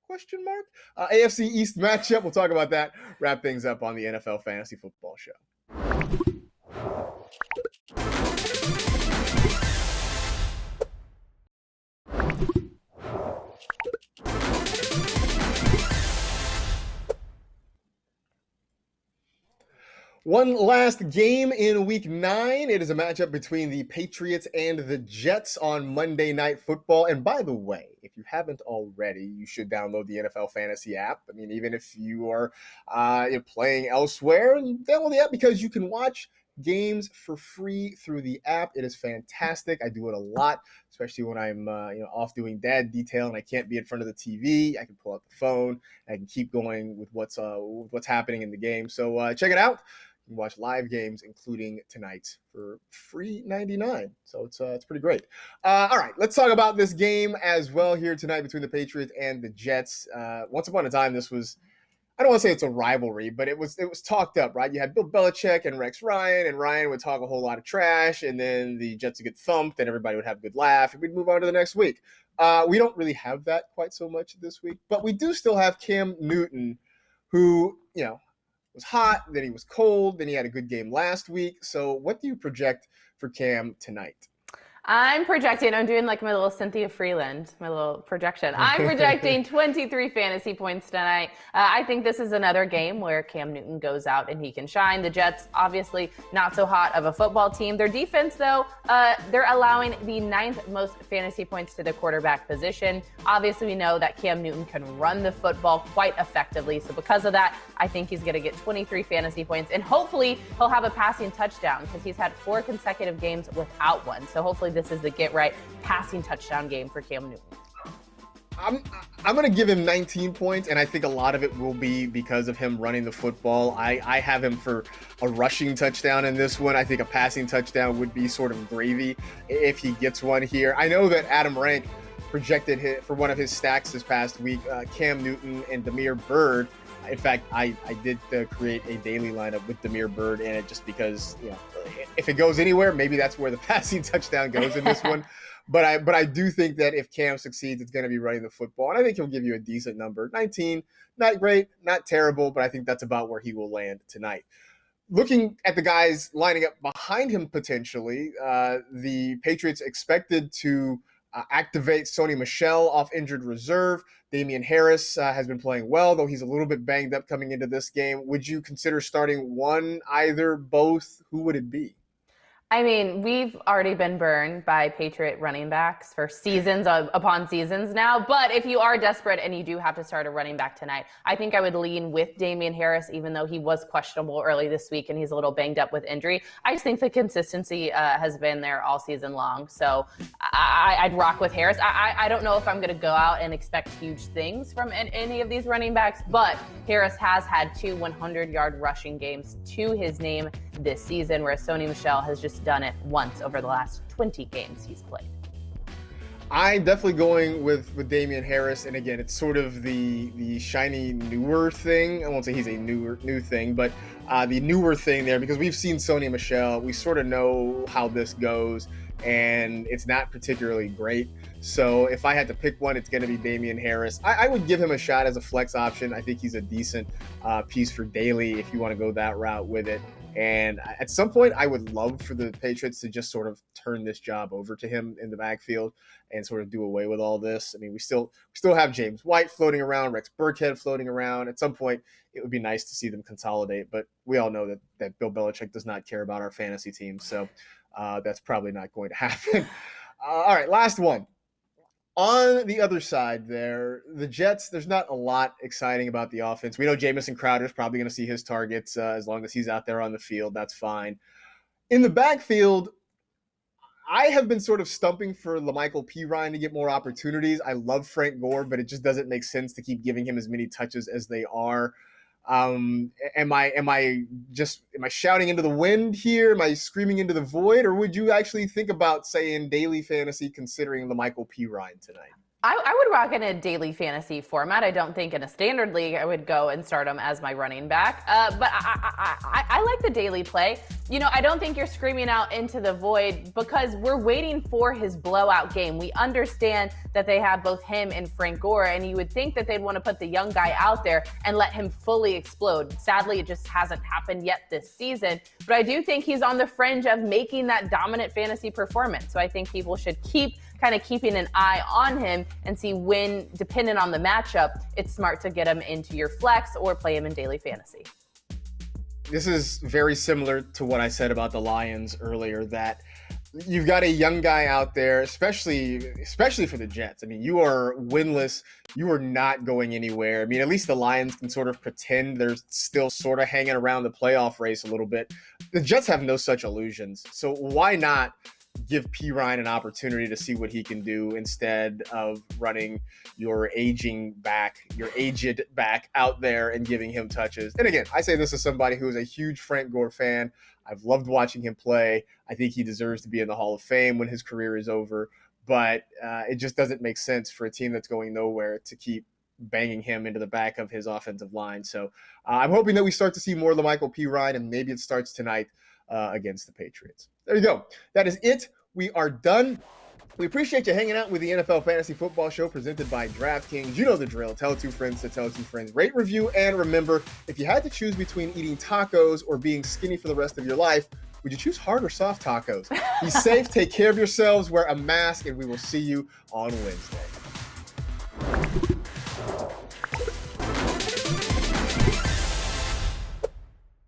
AFC East matchup. We'll talk about that, wrap things up on the NFL Fantasy Football Show. One last game in Week 9. It is a matchup between the Patriots and the Jets on Monday Night Football. And by the way, if you haven't already, you should download the NFL Fantasy app. I mean, even if you are playing elsewhere, download the app, because you can watch games for free through the app. It is fantastic. I do it a lot, especially when I'm off doing dad detail and I can't be in front of the TV. I can pull out the phone. I can keep going with what's happening in the game. So check it out. You can watch live games, including tonight's, for free $99. So it's pretty great. All right, let's talk about this game as well here tonight between the Patriots and the Jets. Once upon a time, this was, I don't want to say it's a rivalry, but it was talked up, right? You had Bill Belichick and Rex Ryan, and Ryan would talk a whole lot of trash, and then the Jets would get thumped, and everybody would have a good laugh, and we'd move on to the next week. We don't really have that quite so much this week, but we do still have Cam Newton, who, was hot, then he was cold, then he had a good game last week. So what do you project for Cam tonight? I'm doing like my little Cynthia Freeland, my little projection. I'm projecting 23 fantasy points tonight. I think this is another game where Cam Newton goes out and he can shine. The Jets, obviously not so hot of a football team. Their defense, though, they're allowing the 9th most fantasy points to the quarterback position. Obviously, we know that Cam Newton can run the football quite effectively. So because of that, I think he's going to get 23 fantasy points. And hopefully he'll have a passing touchdown, because he's had 4 consecutive games without one. So hopefully this is the get-right passing touchdown game for Cam Newton. I'm going to give him 19 points, and I think a lot of it will be because of him running the football. I have him for a rushing touchdown in this one. I think a passing touchdown would be sort of gravy if he gets one here. I know that Adam Rank projected for one of his stacks this past week, Cam Newton and Damiere Byrd. In fact, I did create a daily lineup with Damiere Byrd in it, just because, if it goes anywhere, maybe that's where the passing touchdown goes in this one. But I do think that if Cam succeeds, it's going to be running the football. And I think he'll give you a decent number. 19, not great, not terrible, but I think that's about where he will land tonight. looking at the guys lining up behind him potentially, the Patriots expected to activate Sony Michel off injured reserve. Damien Harris has been playing well, though he's a little bit banged up coming into this game. Would you consider starting one, either, both? Who would it be? I mean, we've already been burned by Patriot running backs for seasons upon seasons now. But if you are desperate and you do have to start a running back tonight, I think I would lean with Damien Harris, even though he was questionable early this week and he's a little banged up with injury. I just think the consistency has been there all season long. So I'd rock with Harris. I don't know if I'm going to go out and expect huge things from any of these running backs, but Harris has had 2 100-yard rushing games to his name this season, whereas Sony Michel has just done it once over the last 20 games he's played. I'm definitely going with Damien Harris, and again, it's sort of the shiny newer thing. I won't say he's a new thing, but the newer thing there, because we've seen Sony Michel. We sort of know how this goes, and it's not particularly great. So if I had to pick one, it's going to be Damien Harris. I would give him a shot as a flex option. I think he's a decent piece for daily if you want to go that route with it. And at some point, I would love for the Patriots to just sort of turn this job over to him in the backfield and sort of do away with all this. I mean, we still have James White floating around, Rex Burkhead floating around. At some point, it would be nice to see them consolidate. But we all know that Bill Belichick does not care about our fantasy team. So that's probably not going to happen. All right, last one. On the other side there, the Jets, there's not a lot exciting about the offense. We know Jamison Crowder's probably going to see his targets as long as he's out there on the field. That's fine. In the backfield, I have been sort of stumping for La'Mical Pirine to get more opportunities. I love Frank Gore, but it just doesn't make sense to keep giving him as many touches as they are. Am I shouting into the wind here? Am I screaming into the void? Or would you actually think about saying daily fantasy considering La'Mical Pirine tonight? I would rock in a daily fantasy format. I don't think in a standard league I would go and start him as my running back. But I like the daily play. You know, I don't think you're screaming out into the void because we're waiting for his blowout game. We understand that they have both him and Frank Gore, and you would think that they'd want to put the young guy out there and let him fully explode. Sadly, it just hasn't happened yet this season. But I do think he's on the fringe of making that dominant fantasy performance. So I think people should keep keeping an eye on him and see when, depending on the matchup, it's smart to get him into your flex or play him in daily fantasy. This is very similar to what I said about the Lions earlier, that you've got a young guy out there, especially for the Jets. I mean, you are winless. You are not going anywhere. I mean, at least the Lions can sort of pretend they're still sort of hanging around the playoff race a little bit. The Jets have no such illusions. So why not give Pirine an opportunity to see what he can do instead of running your aged back out there and giving him touches? And again, I say this as somebody who is a huge Frank Gore fan. I've loved watching him play. I think he deserves to be in the Hall of Fame when his career is over. But it just doesn't make sense for a team that's going nowhere to keep banging him into the back of his offensive line. So I'm hoping that we start to see more La'Mical Pirine, and maybe it starts tonight against the Patriots. There you go. That is it. We are done. We appreciate you hanging out with the NFL Fantasy Football Show presented by DraftKings. You know the drill. Tell 2 friends to tell 2 friends. Rate, review, and remember, if you had to choose between eating tacos or being skinny for the rest of your life, would you choose hard or soft tacos? Be safe, take care of yourselves, wear a mask, and we will see you on Wednesday.